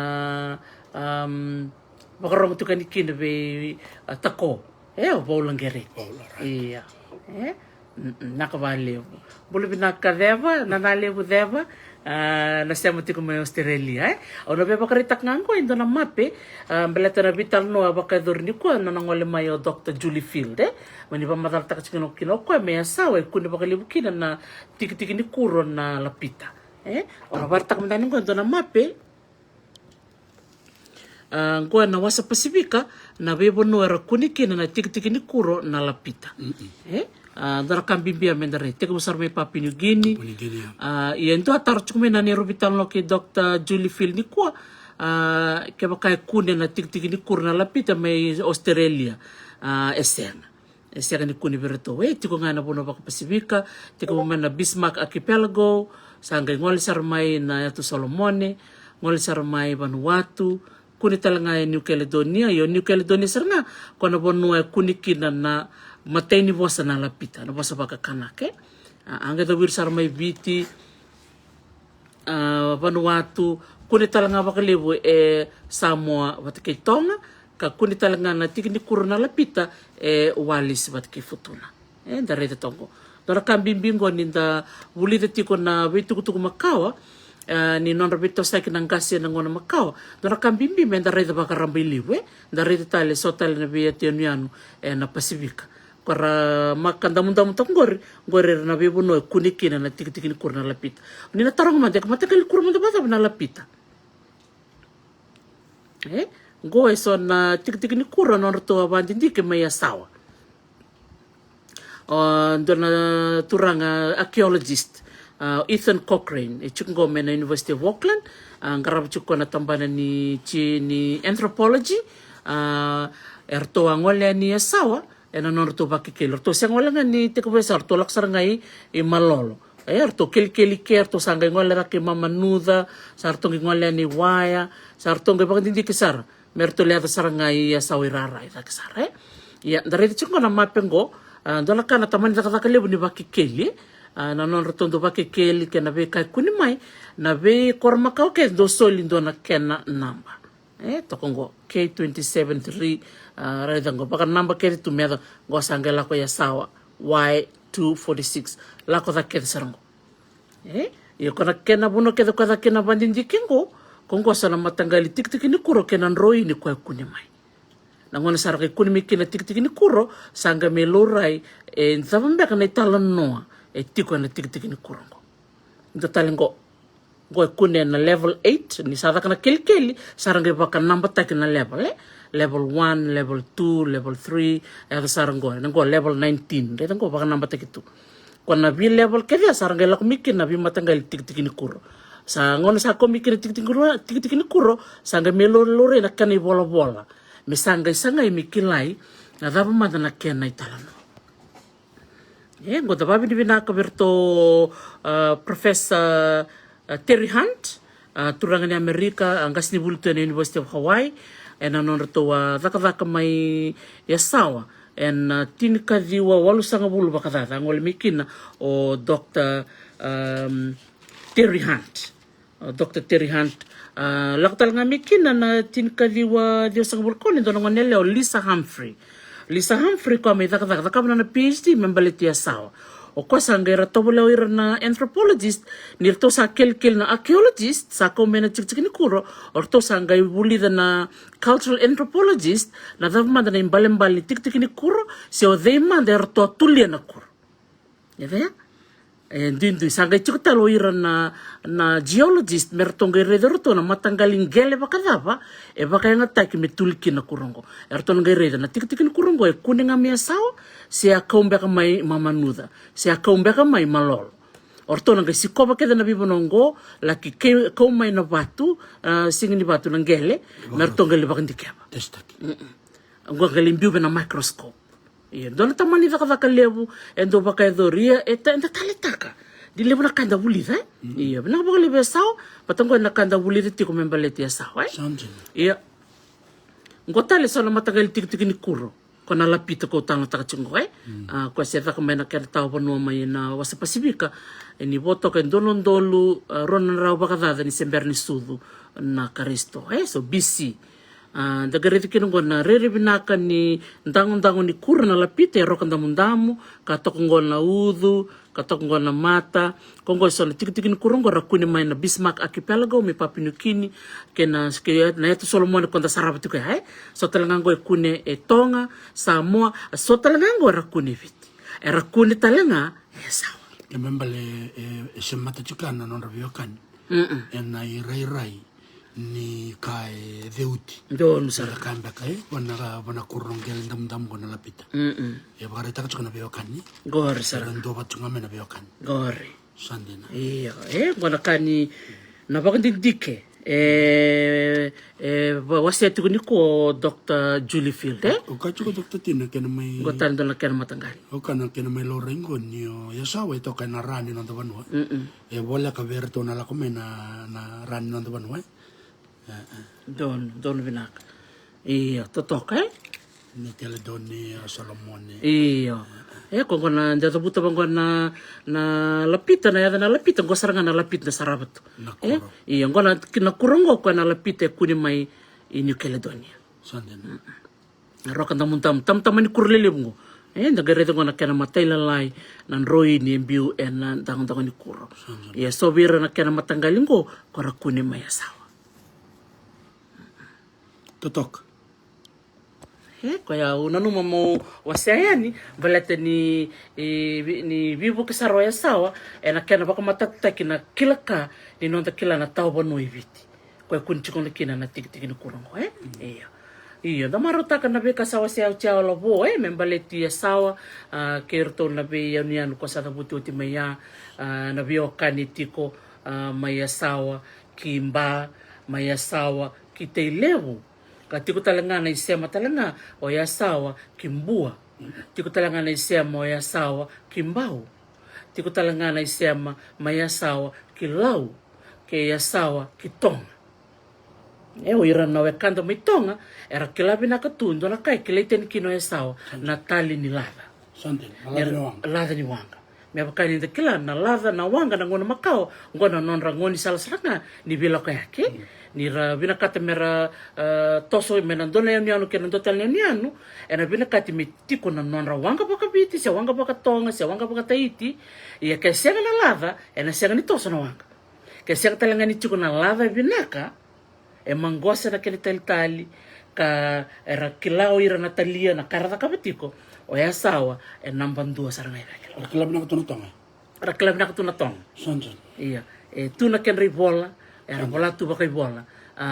makarong tu ka ni kina be tako. Baulang gere. Iya. Nakabalevo. Buli binakadeva, nanalevo deva. Na siya matukumay Australia. Ono be bakaritak nga ko indo na mape. Belata na vital no abakador ni kuwa na nangole mayo Dr. Julie Field. Mani pa matalta kasi kinoko may asawa kundi bakalibukin na tiki-tiki ni kuro na lapita. Ora bartak mandanin ko ito na mape. Kuwa na wasa Pasifika na bebo no era kunikin na tiki-tiki ni kuro na lapita. Dara kambimbia mendare teka besar me Papua New Guinea. Iya itu atar cukup na ni robital no ke Dr. Julie Field ni kuwa ke bakai kundi na tiki-tiki ni kuro na lapita may Australia. Siya ni kuni berito tiko nga na puno baka Pasifika tiko mo na Bismarck Archipelago sangay ngol sarmay na yato Solomone ngol sarmay Vanuatu kuni talanga New Caledonia New Caledonia sar nga kono bono kuni kina na matay ni bosa na lapita na bosa baka kanake ang ito wir sarmay Viti Vanuatu kuni talanga baka libo Samoa batikay Tonga ka kuni talaga na tiki ni kuro na lapita walis bat ki futuna dare de tongo dora kambimbingo ninda wuli de tiko na betukutuku Macau ni non rabito sa kinang gasya ng ngona Macau dora kambimbi men dare de bakarambili dare de tale sotal na biya tionyano na Pasifika para makandamundam tongor gore na bibuno kunikina na tiki ni kuro na lapita ni na tarong man de matakal kuro man bata na lapita Goe so na tiki ni kuro no to abandindi ke may asawa. Doon turang archaeologist Ethan Cochrane chungo me na University of Auckland ang garab chuko na tambanan ni anthropology erto angole ni asawa no to bakikil to sangwala nga ni tikubesar to laksar ngai malolo. Erto kili kerto sangay ngole ra ke mamanuda sarto ngole ni waya sarto ngai bakindi kisar merto liata sarangay sawirara ita kisare ya dari chungo na mapengo dola kana tamani takakalibu ni bakikeli na non rotondo bakikeli ke na be kai kunimai na be kormakau ke do solindo na kena namba tokongo K273 raidango baka namba ke tu medo go sangela ko ya sawa Y246 lako da ke sarango yo kona kena buno ke do kada kena bandindi kingo Kongko sana matanggali tik-tik ni kuro kenan roi ni kwa kunimai. Nangona sarake kunimi kena tik-tik ni kuro sanga melorai nzavambeka na italon noa tiko na tik-tik ni kuro ngo. Ito talengo Go kune na level 8 ni sada kana keli sarang baka number tak na level level 1 level 2 level 3 ada sarang go level 19 re go baka number tak itu kona bi level ke dia sarang la mikir na bi matanggal tik tik ni kuro sa ngona sa ko mikir tik tik ni kuro sanga melo lore na kani bola misanga isanga mikilai na dava manda na kena italano go da babi di bina kaberto professor Terry Hunt, turangan ni Amerika, angkas ni bulutu na University of Hawaii, and anon rato daka may yasawa, and tinika diwa walu sanga bulu bakadata, ang wala mikina o Dr. Terry Hunt. Dr. Terry Hunt, laktal nga mikina na tinika diwa sanga bulu ko, nito nang nele o Lisa Humphrey. Lisa Humphrey ko may daka na PhD, membaliti yasawa. O ko sangera tobula ira na anthropologist nirto sa kelkel na archaeologist sa ko mena chikchik ni kuro orto sangai bulida na cultural anthropologist na davmanda na imbali tik ni kuro so they man der to tulia na kuro ya dindu sangai chikutalo ira na geologist mertonga rederto na matanggaling gele bakadava e baka nga taki metulki na kurongo erto nga reder na tik ni kurongo e kuninga miasao se akaumbe ka mai mamanuda se akaumbe ka mai malol orto nga sikoba keda na bibonongo laki kau mai na batu singini batu na gele mertonga le bakandi keba Testaki. ngo galimbiu na microscope iya dona tamani daka lebu endo baka doria eta taletaka di lebu na kanda bulida iya bina baka lebe sao patango na kanda bulida tiko membaleti ya sao iya ngotale sona matagal tik ni kuro kona lapita ko tanga takachingo ko seta ka mena kera tao pano mai na wasa pasifika ni boto ka dolon dolu ronan raw baka dada ni sember ni sudu na karisto so BC dagariti kinungo na riribinaka ni ndangon ni kura na lapita ya rokan damundamu katokongo na udhu katokongo na mata kongo so na tik ni kurungo rakuni mai na Bismarck archipelago mi Papua New Guinea kena na eto Solomon konda sarabatu ka so talangango e kune e Tonga Samoa so talangango rakuni viti rakuni talanga sawa Kemembale semata chukana non rabiokan na irai ni kai deuti don sa kamba kai wana kurongel dam gona lapita ya bagare taka chukana biokan ni gor sa ndo batunga mena biokan gori sandena iya gona kani na bagandike wasi atu ni ko Dr. Julie Field o ka chuko Dr. Tina kena mai gotan don kena matangali o kana kena mai lorengo ni ya sawa ito kana rani no banua e bola ka verto na la komena na rani no banua don vinak iya totok ni tele doni Solomon iya kung na dito buta bang na lapita na yada na lapita ko sarangan na lapit na sarabat iya ko na kinakurungo ko na lapita kuni mai New Caledonia sandena rokan tam ni kurlele mo nagareto ko na kena matay lalay nan roy ni mbiu na tangon ni kuro iya so bira na kena matanggalin ko kuni mai asawa totok kaya unanu mo wasayani balata ni bibu kesaro ya sawa na kena baka matataki na kilaka ni nonta kila na tao bano ibiti kaya kunchikon kina na tik ni kurong iya da marota kana be kasawa sia chao lobo membaleti ya sawa kerto na be yanian ko sa tabuti uti maya na bio kanitiko maya sawa kimba maya sawa kitelewu Tiko talanga na isema talanga o yasawa kimbua. Tiko talanga na isema o yasawa kimbau. Tiko talanga na isema mayasawa kilau. Ke yasawa kitonga. O ira na wekanda mitonga era kilabi na katundo na kai kileiten kino yasawa na tali ni lada. Sante, lada ni wanga. Mea bakani nda kila na lada na wanga na ngona makao ngona nonra ngoni salasaranga ni bila kayake. Nira bina kata mera toso mena dona yanu kena dotal yanu ena bina kati mitiko na nonra wanga baka biti se wanga baka tonga se wanga baka taiti ia ke senga na lava ena senga ni toso na wanga ke senga talanga ni tiko na lava binaka e mangosa na kele tali ka era kilao ira na talia na karada kabatiko o ya sawa e namba 2 saranga ira Raklab na kutunatonga raklab na kutunatonga sanjan iya tuna ken ribola era bola tu bakai bola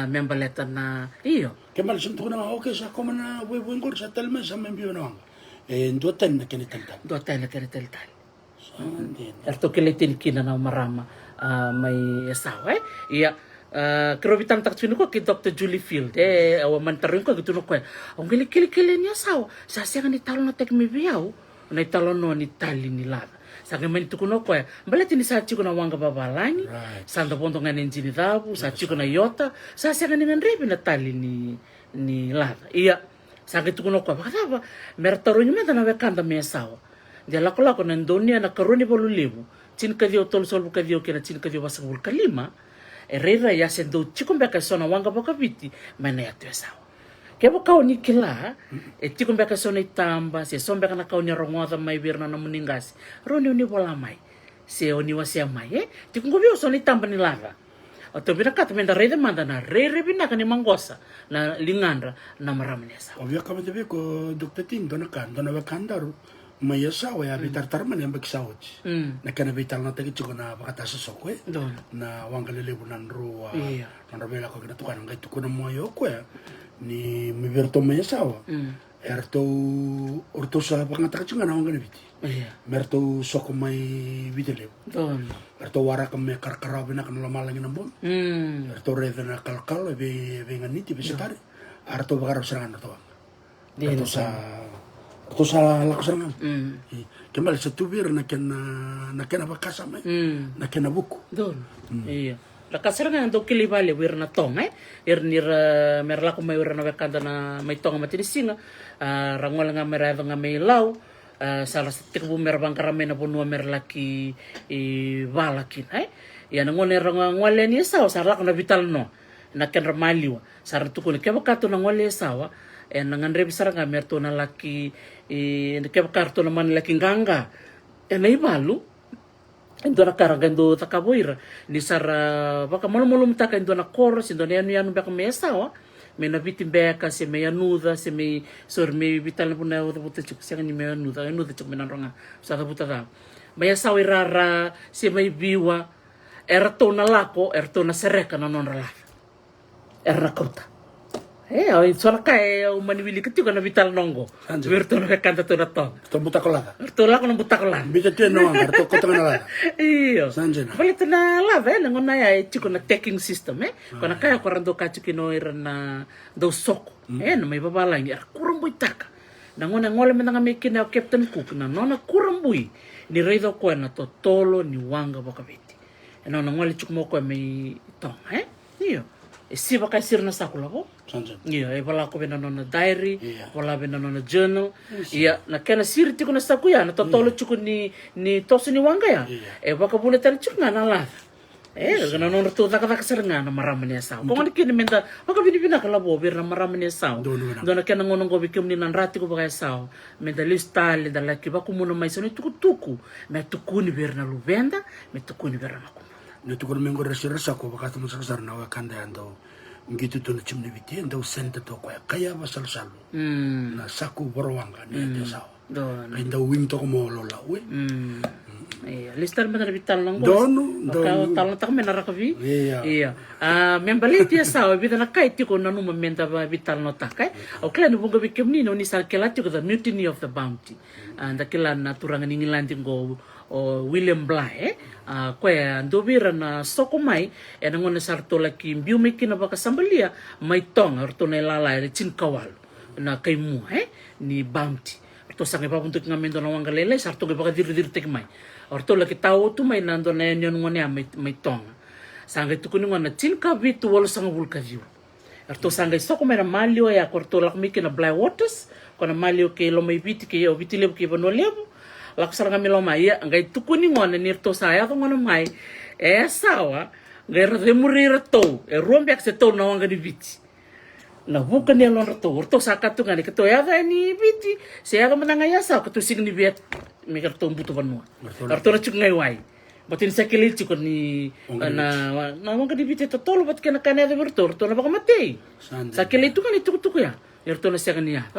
membaleta na iyo kemal sentuh na oke sa komana wengor sa telme sa membio na ndo ten na kene tentan do tele ken tel erto keletin kina na marama may sawa iya kerobitan tak sini ko ki Dr. Julie Field awan tarin ko gitu no ko ang kili niya sawa sa siya ni talo na tek mi biao na talo no ni tali ni lava sa kemen tu kuno ko baleti ni sa chiko na wanga babalangi sa ndo ponto ngane njini dabu sa chiko na yota sa siya ni nganrebi na tali ni lava iya sa gitu kuno ko bakaba mertaro ni meta na wekanda me sawa dia lako na ndonia na karuni bolulimu chin kadio tol sol kadio kena chin kadio basangul kalima erera ya sendo chico mbeka sona wanga boka viti mana ya tuesao kebo kau ni kila chico mbeka sona itamba se sombe kana kau nya rongoda mai birna na muningasi roni uni bola mai se oni wasia mai chico ngobio sona itamba ni lava atau bina kata menda rede manda na rere bina kani mangosa na lingandra na maramnya sa obvio kama tebe ko Dr. Ting dona wakandaru maya sawa ya bitar tarman yang bagi sawat na kana bitar na tagi chuko na bakata sa sokwe na wangalele bunan ruwa na rabela ko kina tukan ngai tukuna moyo ko ni miberto maya sawa erto orto sa bakata chunga na wangale biti merto soko mai videle erto wara kame karkarabe na kana lamalangi na bon erto rede na kalkal be nganiti be setari erto bagarap serangan to erto sa tu salah lakukan kembali setubir nak kena bakasa mai nak kena buku iya lakasar nga ndo kili bale wir na tong nir merlaku mai wir na bekanda na mai tong mati singa rangol nga merava nga mai lau salah satu bu merbang karame na bunu merlaki balakin ya ngone ngole ni saw sarla na vital no na ken ramaliwa sar tukune ke bakato na ngole sawa nangan rebisar nga merto na laki ke karto naman laki ganga na ibalu endo na karagando takaboira ni sara baka malumulum taka endo na koros endo na yanu baka mesawa me na bitim beka se me yanuda se me sor me vital na puna buta chuk se ni me yanuda chuk menanronga sa buta da me sawa rara se me biwa erto na lako erto na sereka na non rala erna kota ay soalnya kayak umani ketika na vital nonggo virtu na kanta to na to buta kolada to la kono buta kola bisa tu no ngar to kota na iyo sanjena balik na la vela ngona ya chiko na taking system kona kaya korando ka chikino irna do soko na may babalang kurang buitaka na ngona ngole menanga mekina Captain Cook na nona kurang bui ni reido ko na to tolo ni wanga bakabiti na ngole chiko mo ko may tong iyo si baka sirna sakula ko iya wala ko bena nona diary wala bena nona journal iya na kana sirti ko na sakuya na totolo chuko ni tosu ni wanga ya baka bule tan chukna na la kana nona to taka serna na maramane sa ko ngani kini menta baka bini kala bo bir na maramane sa dona kana ngono go bikim ni nan rati ko baka sa menta listale dalla ki baka muno mai sono tuku me tukuni bir na luvenda me tukuni bir na netukul mengo resirasa ko baka tumu sakasar na wakanda ando ngitu to na chimni biti ando senta to ko kaya basal salu na saku borwanga ni desa ando wing to ko mo lola we listar mana vital nang dono tal tak mena rakavi iya membali dia sawa bida na kai tiko nanu mementa vital no takai o klan bunga bikem ni no ni sal kelati ko the mutiny of the bounty and the kilan naturangan ingilandi go William Bly ko andobira na soko mai ngone sarto laki mbiu meki na baka sambalia mai tong arto na lala chin kawal na kaimu ni bounty to sange pa untuk ngamendo na wangalele sarto ke baka dir tek mai arto laki tau tu mai nando na nyon ngone mai tong sange tu kuni ngona chin ka bitu wala sanga vulka view arto sange soko mai na malio ya korto lak meki na Bly Waters kona malio ke lo mai biti ke o biti lebu ke bono lebu laku saranga miloma ia ngai tukuni ngona nirto saya to ngona mai sawa ngai remurira to rombiak se to na wanga di biti na bukan dia lon to urto sakatu ngani keto ya ni biti saya ka menanga ya sa ketu signi biet mi karto butu banua karto na chuk ngai wai batin sakili chuk ni na wanga di biti to tolo bat kana kana de urto na baka mate sakili tu kan itu ya urto na sakani ya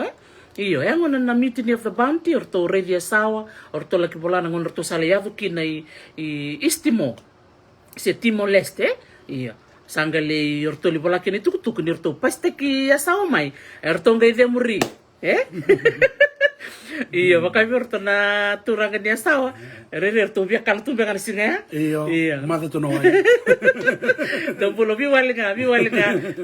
iyo yang ngona na mutiny of the bounty orto redia sawa orto laki bola na ngona orto saliado ki na istimo se Timor Leste, iya. Sangale yorto li bola kini tuku ni yorto paste ki asawa mai. Yorto ngai de muri. Iya, makanya yorto na turangan ni asawa. Yorto biya kan singa. Iya. Mata tu nawai. Do pulo biwalinga.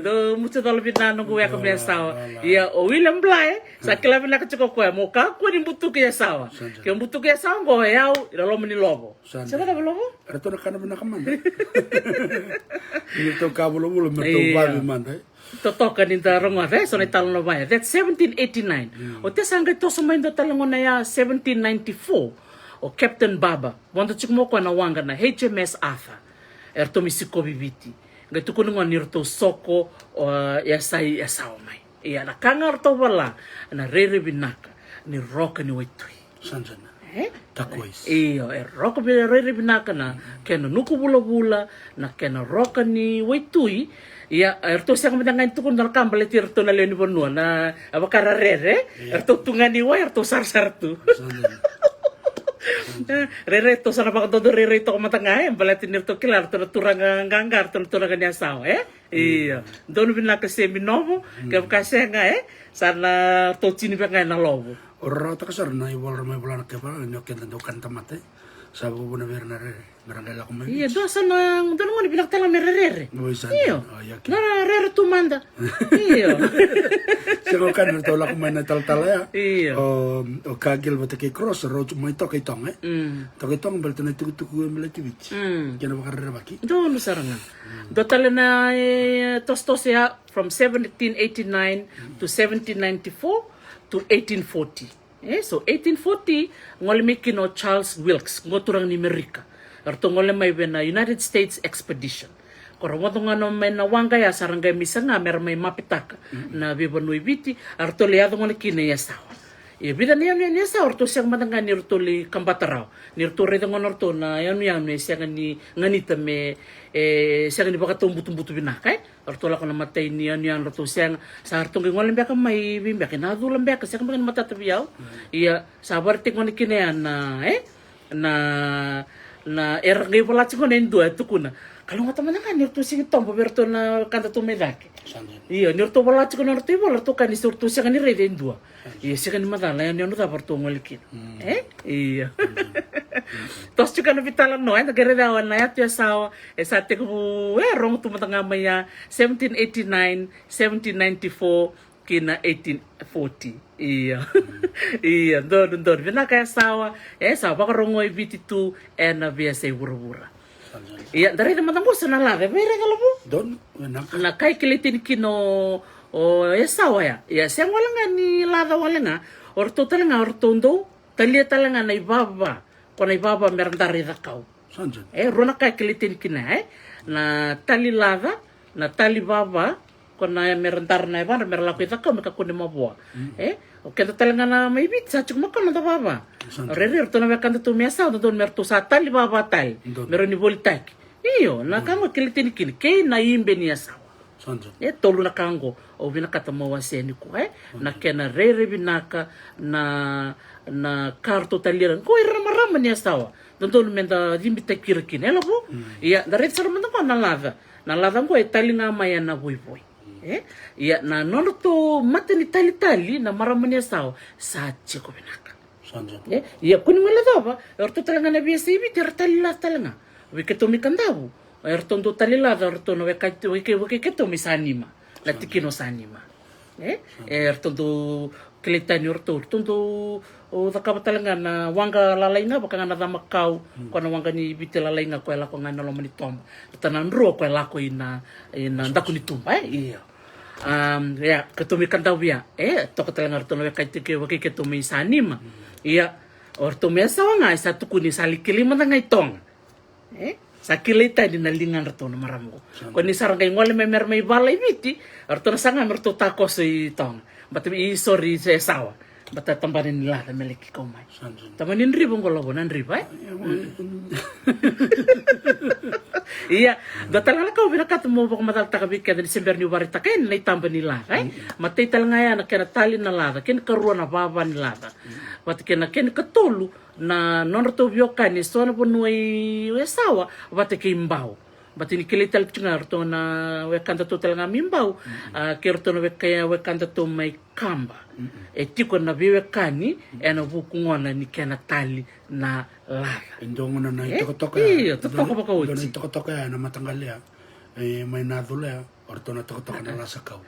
Do mucho dolo bina nunggu ya kami asawa. Iya, o William Bly, sakila bina kaciko ko mo ka ko ni butu ki asawa. Ki butu ki asawa go yau ilo meni lobo. Siapa ka lobo? Reto na kana bina kaman. Ini to kabulo merto babi man. Totoka ni taronga so ni talon ba. That's 1789. O te sangay to sa maindo talon na ya 1794. O Captain Baba, wanda chikmo ko na wanga na HMS Arthur. Erto misiko bibiti. Ngai tukuno nga nirto soko yasai yasaw mai. Iya na kangar to wala na rere binaka ni roka ni waitui. Sanjana. Takois. Iyo, roka bi rere binaka na kena nuku bula na kena roka ni waitui. Iya, erto siya kami ngayon tukon na kambal erto na leoni bonua na abakara rere. Erto tungani wa erto sar tu. Rere to sana baka todo rere to matanga balatin nito kilar to turang ganggar to turang niya sao iya dono bin ka se binovo ka kasi nga sana to chini ba nga na lobo Ora ta kasar na iwal ramai bulan ke ba nyoken do kan tamate sabu buna verna rere marangala ko mai iya do sana dono mo binak tala merere iyo na rere tu manda iyo sego kan to la ko mai na tal ya iya o kagel bata ke cross ro mai to ke tong to ke tong bel tena tu melati wich kena bakar baki do no saranga do tala na tostos ya from 1789 to 1794 to 1840. So 1840 ngole mikino Charles Wilkes ngoturang ni Amerika. Arto ngole may na United States Expedition. Koro wato nga no may nawanga ya sarangay misanga mer may mapitaka na bibanui biti arto liado ngole kine yasawa. E bida niya sawa arto siyang matanga ni arto li kambataraw. Ni arto reda ngonorto na yan siya ni nganita me siya ni baka tumbutu binakay. Arto la ko na matay niya arto siya sa arto ngol mbaka may bimbaka na dulang mbaka siya kang matatabiyaw. Iya sabar tingo ni kinean na erangay pala chiko na indua ito kuna. Kalau nga taman nga nirto siya tombo berto na kanta tumedake. Iya nirto pala chiko na arto iba arto kan isurto siya kan nirede indua. Iya siya kan madala yan yun dapat ngolikin. Iya. Tos juga na bitalan no nagredawan na yato yasawa sa ate ko rong tumatanga maya 1789 1794 kina 1840 iya iya don bina kaya sawa sa baka rongoy biti2 na biasa wura iya dari teman ko sana la mere kalabo don na kay kilitin kino o yasawa ya siya wala nga ni lada wala nga orto talanga ortondo talia talanga na ibaba kona ibaba merandari rakau sanjan rona kay kilitin kina na tali lada na tali baba kona merandar na ibaba merlaku rakau meka kone mabua o kenda talanga na may bit sa chuk makana da baba rere orto na kanta tu mesa don merto sa tali baba tal meroni voltak iyo na kama kilitin kini kay na imbe ni asawa sanjan tolu na kango o binaka tamawa seni ko na kena rere binaka na karto taliran ko irama ni asawa don menda dimbita kirakin elabo iya daret sarman ko na lava ko tali nga maya na boy iya na nono mata ni tali na marama ni asawa sa chiko binaka sanjan iya kuning wala daba orto talanga na biasa ibi tali la talanga wiketo mikandabu orto ndo tali la orto no wiketo misanima la tikino sanima orto ndo kilitani orto o talanga na wanga lalainga baka nga na makau ko na wanga ni biti lalainga ko la ko nga no mani tomba tanan ro ko la ko ina ndaku ni tumba iya ya ketumi kandawia to talanga orto no wike to mi sanima iya orto mesa wanga sa tukuni salikili manga itong sa kilita din na lingan orto no maramu ko ni sarangay ngole memer may balay biti orto na sanga merto takos itong batabi sorry sa sawa bata tambarin nila na meliki ko mai tamanin ribong ko lobo nan riba iya datal na ko binakat mo bako matal takabik ka December ni warita ken na itamba nila matay tal nga yan kena tali na lada ken karuan na baba nila wat ken katulu na non to biokani so na bonoi we sawa bate ke imbau bate ni kele tal tinga to na we kanta to tel ngam imbau ke to we kaya we kanta to mai kamba e tiko na biwe kani e na bukungona ni kana tali na lava indongona na itokotoka iya totoko baka na uti itokotoka na matangalia mai na dule orto na tokotoka na lasakau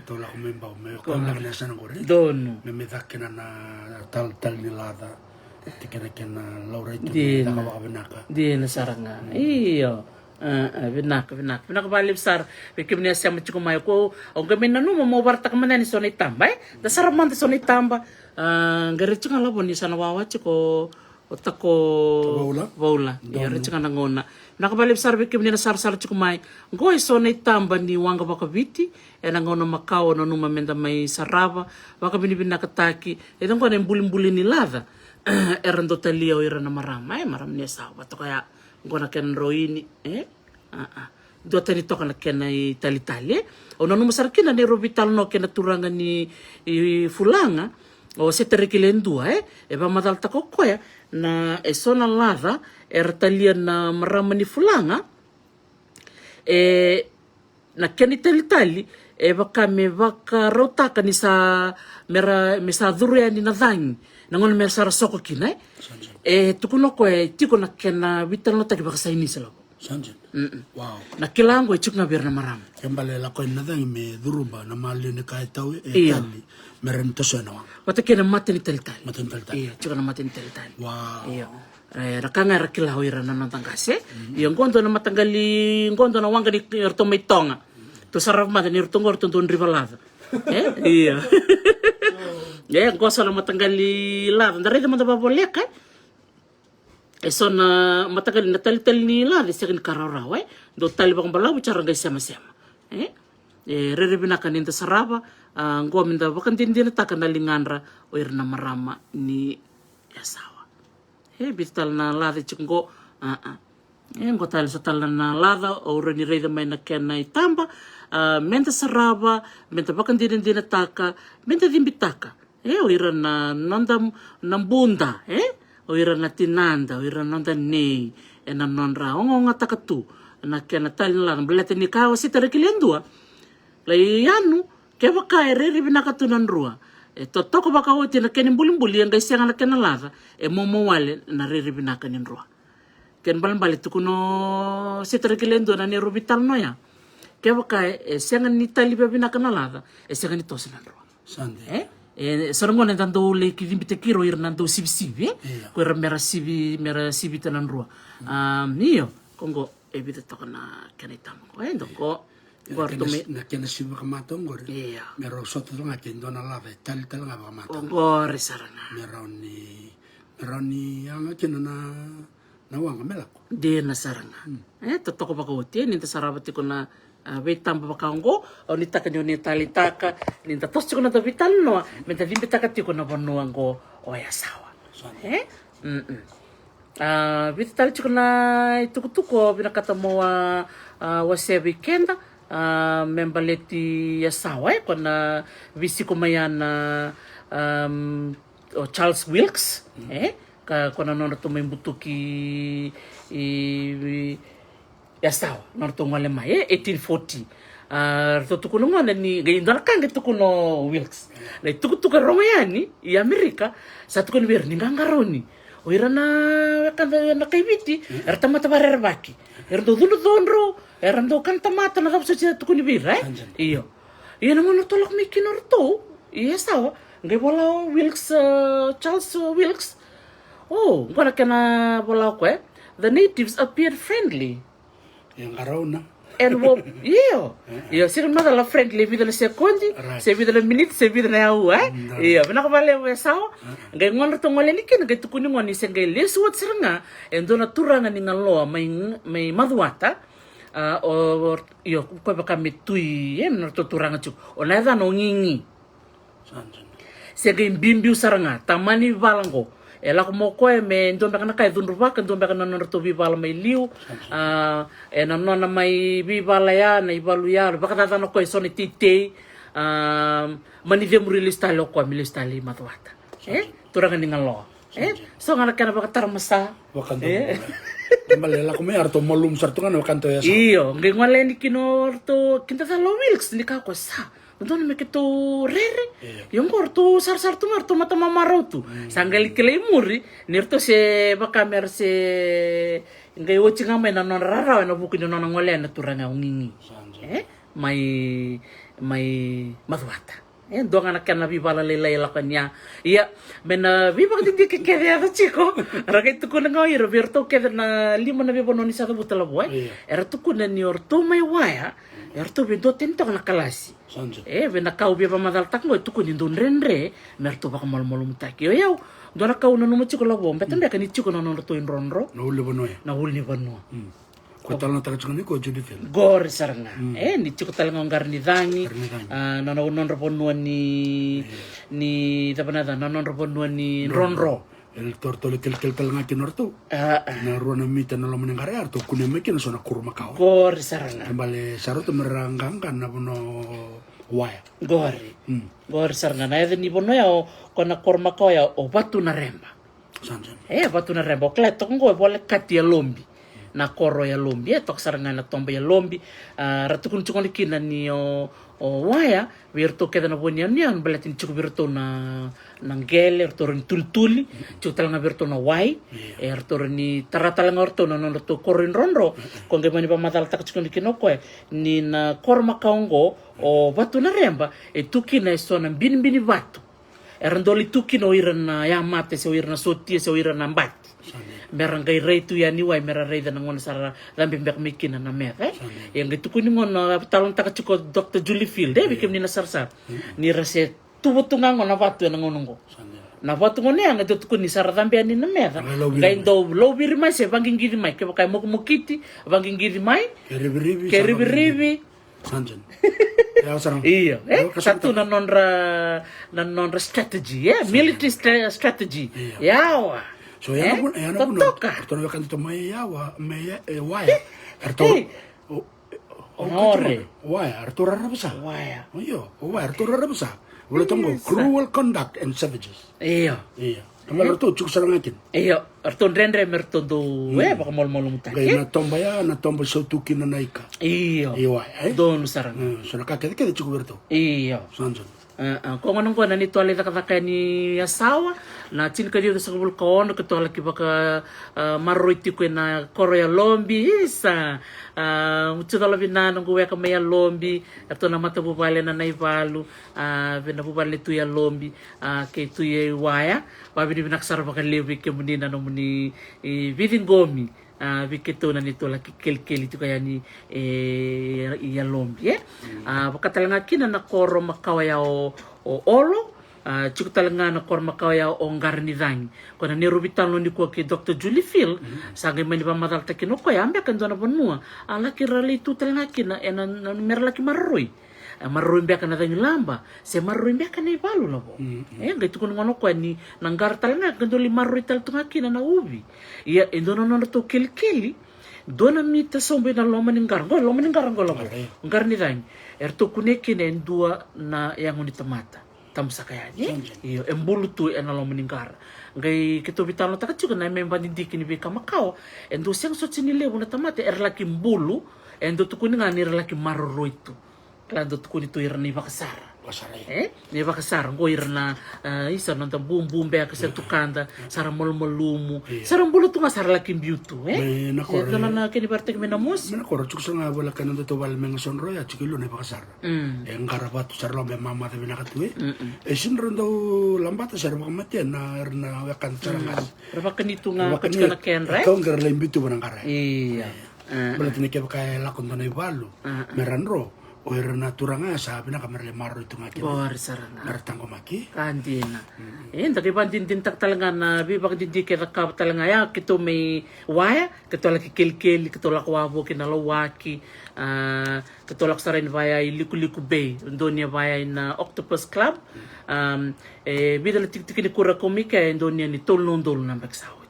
to la kumemba me ko na na sana gore dono me dakena na tal ni lada tikena kena laura itu Di- na kawabenaka di na saranga iyo vinak balip sar bikimnya siya machiko mai ko o gamin na no mo barta kamana ni soni tamba da saraman da soni tamba ngere chinga labo ni sana wawa chiko otako vola ya re chinga ngona nakabalip sar bikimnya na sar chiko mai ngoi soni tamba ni wanga bakaviti ena ngona makao no numa menda mai sarava baka bini nakataki ito ngona mbuli ni lada erando talio ira na marama maram ni sawa to kaya ngona ken roini do tani to kana ken i tali ono no masarkina ni robital no ken turanga ni fulanga o seterekilendua e ba madal ta kokoya na e sona lava talia na marama ni fulanga na ken i tali e baka me baka rotaka ni sa mera me sa dhuria ni na dhangi nangon me sara soko kina tukuno ko tiko na kena vital no taki baka sainisa lako sanjen wow na kilango chukna berna maram kembali la ko na dang me durumba na mali ni kai tau tali meren to sona wata kena mate ni talitali maten talta iya chukna mate ni talitali wow iya rakanga rakila hoira na nantangase iya ngondo na matangali ngondo na wanga ni erto maitonga to saraf mate ni erto ngorto don rivalada iya ngoso na matangali lada ndare de manda baboleka sona matangali na talitali ni lada sekin kararaw do tali bang balaw bicara ngai sama-sama rere binaka ninta saraba ngo minda bakan dindina taka na linganra o irna marama ni yasawa bital na lada chungo ngo tali sa tal na lada o reni reida mai na kena itamba menta saraba menta bakan dindina taka menta dimbitaka o ira na nanda nambunda o ira na tinanda o ira nanda nei na nonra o nga takatu na kena tali na lada belete ni kawa si tarekilendua lai yanu ke baka rere binakatunan rua totoko baka oti na keni bulimbuli yang guys yang na kena lada momo wale na rere binakanin rua ken balambali tukuno si tarekilendua na ni rubital no ya ke baka siangan ni tali binakana lada siangan ni tosinan rua sande sarangona nando le kidimbite kiro ir nando sibi ko mera sibi tanan rua niyo kongo ebita tokana kenaitam ko ndoko gorto me na kena siba kamatong gore iya mero soto nga kendo na lava tali tal nga kamatong gore sarana meroni yang kena na wanga melako de na saranga totoko bakawti ninta sarabati ko na vitam bakango o ni taka ni talitaka ni tatos ko na vital no menta vimbitaka tiko na bonuango o yasawa vital tiko na itukutuko binakata mo wase weekenda membaleti yasawa ko na visi ko mayana o Charles Wilkes ko na nono to membutuki yasawa norto ngale mai 1840 to tukuno ngana ni gaindar kan tukuno Wilkes na tukutuka romayani i Amerika sa tukuno ber ni ngangaroni o irana kanda na kaibiti erta mata barer baki erdo dulu donro erando kanta mata na kapsa tukuno bir iyo naman tolak mi kinorto yasawa ngai bola Wilkes Charles Wilkes ngana kana bola ko the natives appeared friendly yang arauna and sir mada la friendly vida la secondi se vida la minute se vida na au bana ko vale sao ngai ngon to ngole ni ken ngai tukuni ngoni se ngai lesu wat sirnga endona turanga ni ngaloa mai maduata ko baka mitui no to turanga chu ona da no ngingi se ngai bimbiu saranga tamani valango ela ko mo ko me ndombe kana kai dunruva kan ndombe kana no to vivala mai liu na nona mai vivala ya na ivalu ya baka tata no ko soni tite mani ve muri lista lo ko mi lista li matwata turanga ni ngalo So ngana kana bakatar masa. Wakanto. Kembali la kome arto malum sartungan wakanto ya. Iyo, ngi ngwale ni kino to kinta sa Wilkes ni ka ko sa. Untuk me kito rere. Yung korto sar tu marto mata mamarau tu. Sanggali kele muri nirto se bakamer se ngai wochi ngame na non rara na buku no ngwale na turanga ungingi. Mai maduata. Doang anak kan nabi bala lelai lakanya. Iya, mena viva di ke kaya ada chico. Raga itu kuna ngoi Roberto ke na lima nabi bono ni satu butala boy. Era tu kuna ni orto mai waya. Era tu bendo tento na kalasi. Bena kau biar pamadal tak ngoi tu kuna ndon renre. Merto baka mal mutak. Yo. Dona kau nanu mo chico labo. Betan dia kan ni chico nanu to in ronro. Na uli bono ya. Na uli bono. Ko tala taka chukani ko Judy Phil. Gor saranga. Ni chico tala ngar ni dangi. Non roponua ni tapanada non roponua ni ronro. El tortole kel tala ngaki nortu. Na ruana mita na lomo ngare arto kune meki na sona kurma kau. Gor saranga. Kembali saruto meranggang na bono waya. Gor saranga na ni bono ya kona kurma kau ya o batu na remba. Sanjan. Batu na remba. Kleto ngo boleh kati ya lombi. Na koro ya lombi tok saranga na tomba ya lombi ratukun chukon kina ni o waya virto keda na bonia nian belatin chuku virto na nangele orto ni tultuli chutal nga virto na wai orto ni taratal nga orto na to korin ronro konge mani pa matal tak chukon kino ko ni na korma kaongo o batu na remba tuki na so na bin batu erandoli tuki no irana ya mate se irana sotie se irana mbat merang kay rey tu yani way mera rey dan ngon sara lambi mbek mikina na mer yang gitu kuni ngon talon taka chuko Dr. Julie Field bikim ni nasarsa ni rase tubutunga ngon na batu na ngonongo na batu ngon yang itu kuni sara lambi ani na mer gain do lobby mai se banging giri mai ke bakay mo mukiti banging giri mai keribi Sanjan. Iya, satu na non strategy military strategy yawa. So yana pun arto kan to mai yawa waya arto waya arto rara besa waya arto rara besa boleh tunggu cruel conduct and savages iya kamal arto cuk sarangakin arto rendre merto do baka mol mutak na tomba so tukin na naika don sarang so nakakede cuk berto sanjon kung anong ko nanito alay takataka ni asawa na chin ka dito sa kabul kaon kato alaki baka maroiti ko na koroya lombi isa mucho labi na nung kuwe ka maya lombi ato na mata bubale na naibalu na bubale tuya lombi kay tuya waya babi ni binaksara baka lewi ke muni na nung muni vidin gomi bikito na nito laki kel itu kaya ni iya lombi baka talaga kina na koro makawaya o olo cukup talaga na koro makawaya o ngarni dang kona ni rubitan lo ni ko ki Dr. Julie Phil sangay mani ba madal takino ko ya ambe kan dona bonua alaki rali tu talaga kina merlaki marroy marroy mbeka na tanyo lamba se marroy mbeka na ibalo labo gaitu kun ngono ko ni nanggar talaga gandoli marroy tal tunga kina na ubi iya indono no to kili dona mita sombe na loma ningar go labo ngar ni dang erto kuneke na endua na yang unita mata tamsa kaya ni iyo embulu tu na loma ningar ngai kito bitalo taka chuka na memba ndiki ni beka makao endo siang so chinile una tamate erlaki mbulu endo tukuninga ni erlaki marroy tu klando tukuni tu irna iba kasara ni iba kasara ngo irna isa nanta bum be ka tukanda sara molmolumu sara mbulu tu ngasara laki biutu dona na kini partek menamos mena koro chuk sanga bola kanando to wal menga sonro ya chikilo ne bakasara ngara batu sara lombe mama de bena katue sinrondo lambata sara bakamati na erna wakan sarangas rabakan itu nga kachkana kenre kau ngara lembitu banangara iya berarti ne ke bakay lakon to ne balu meranro o erna turanga sabi na kamarle maro itu ngaki saranga nartang ko maki kandina taki bandin tak talaga na bibak dindi ke rakab talaga ya kito may waya kito laki kelkel kito lakwabo kinalawaki kito lak sarin via liku bay donya via na Octopus Club bidala tiktik ni kura komika donya ni tolnondol na bagsawit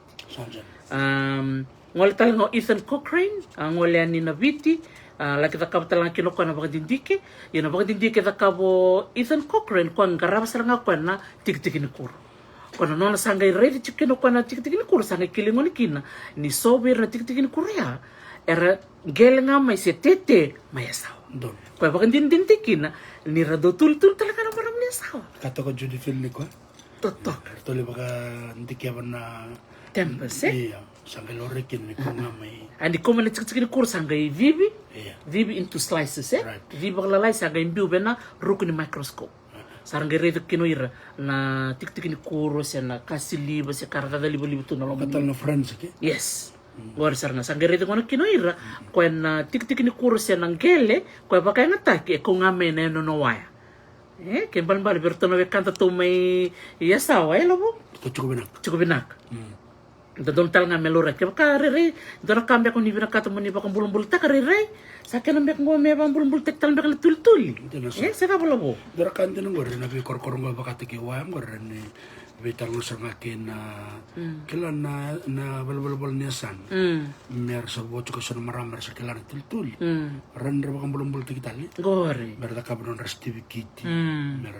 ngol talaga Ethan Cochrane ngol ni Naviti laki takab talang kinoko na bakadindike yana bakadindike takabo Ethan Cochrane kwa ngaraba saranga kwa na tiktik ni kuro Kona nona sanga iredi chikino kona tiktikini kuru sanga kilingoni kina ni sober na tiktikini kuria era gelenga mai se tete mai sawa. Don. Kwa bakan din tikina ni rado tul talaga na parang ni sawa. Kata ko Judy Phil ni ko. Totok. Tole baka ndiki na Temples iya sanga lorekin ni ko nga may. Andi ko man tiktikini kuru sanga vivi. Iya. Vivi into slices Right. Vivi bakla sanga imbiu bena ruku ni microscope. Sarang redo kino ira na tiktikini kuru se na kasiliba se karata libo tu na lomo. Kata na friends ke. Yes. Gora sarna sangerete kono kinoira kwen tik-tik ni kurse nangele kwen baka ngataki ko ngame na no waya. Ken bal bertono we kanta to may yasawa lobo. Ko chukubinak. Chukubinak. Don tal nga melora ke baka rere don kambia ko ni bina kata mo ni baka bulbul ta rere sa kana mek ngo me bang bulbul tek tal mek tul. Sa ka lobo. Dara kan din ngor na bi korkor ngo baka tiki wa ngor ni betar lo sa ngakin na kila na bal niasan mer sa bocho ko sa maramar sa kila na tul ran ra baka bulbul tiki tali Gori. mer da ka bon resti kiti mer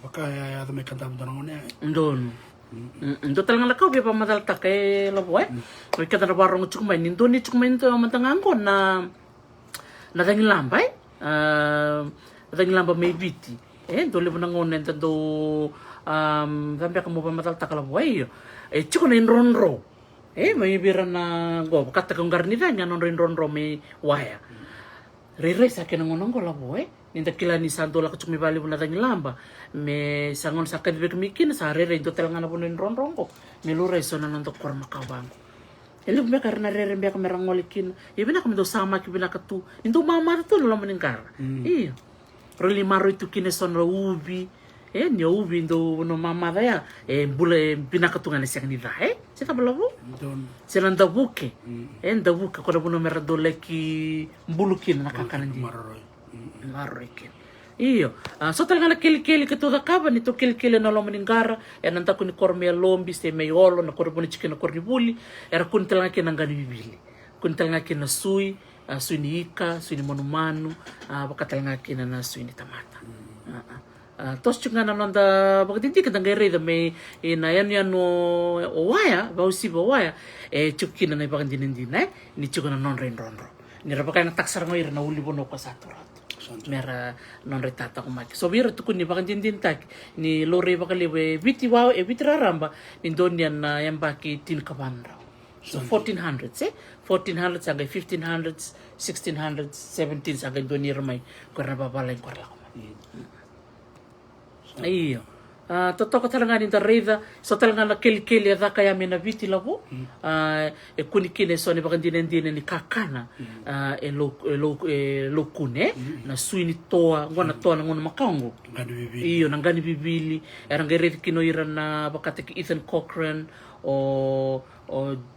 baka ya da me kanta bon ngone Ndon. Ndo talaga lakaw biya pa madalta kay labo May kata na barong chukumay. Nindo ni chukumay nito mantangan ko na nadangin lambay. Nadangin lamba may biti. Ndo libo nang unen do sampai kamu pa madalta ka labo chuko na inronro. May bira na go kata kong garnida nya non rinronro may waya. Rere sa kinangonong ko labo Ninda kila ni santo la kuchumi bali buna tangi lamba me sangon sakit bek mikin sa rere do telangan na bunin ronrong ko me lure so na nanto kor makabang Eli me karena rere me kamerang ngolikin ibina kami do sama ki bina katu indo mama to lo meningkar iya roli maro itu kine son ro ubi ni ubi indo no mama da ya bule bina katu ngane sak ni da sita balabu don senanda buke enda buke ko buno merado leki mbulukin nakakanan di Marrikin. Iyo. So talaga na kili-kili ka to da kaba nito kili-kili na lo maningara. Nanta ko ni korme lombi se may olo na korbo ni chicken na kornibuli. Era kun talaga kinangani bibili. Kun talaga kina sui ni ika, sui ni manumanu, baka talaga kina na sui ni tamata. Tos chung nga naman da bakit hindi ka tanggay da may yan no waya, bausi ba waya, chuk kina na ibang dinindina ni chuk na non rin ronro. Nira baka yung taksar ngayon na uli bono ka sa turat. Mera non retata ko maki. So biro tukun ni bakan din tak ni lore bakaliwe biti wow biti raramba indon yan na yan baki tin kabanra. So 1400s 1400s hanggang 1500s 1600s 17s hanggang doon ni ramay karena babalay ko la ko. Iyo. Totoo talaga ni Darida so talaga na kili-kili da kaya mina biti labo kunikine so ni bakan din ni kakana lokune na suini toa ngona toa na ngona makango iyo nangani bibili era ngere kinoira na bakate ki Ethan Cochran o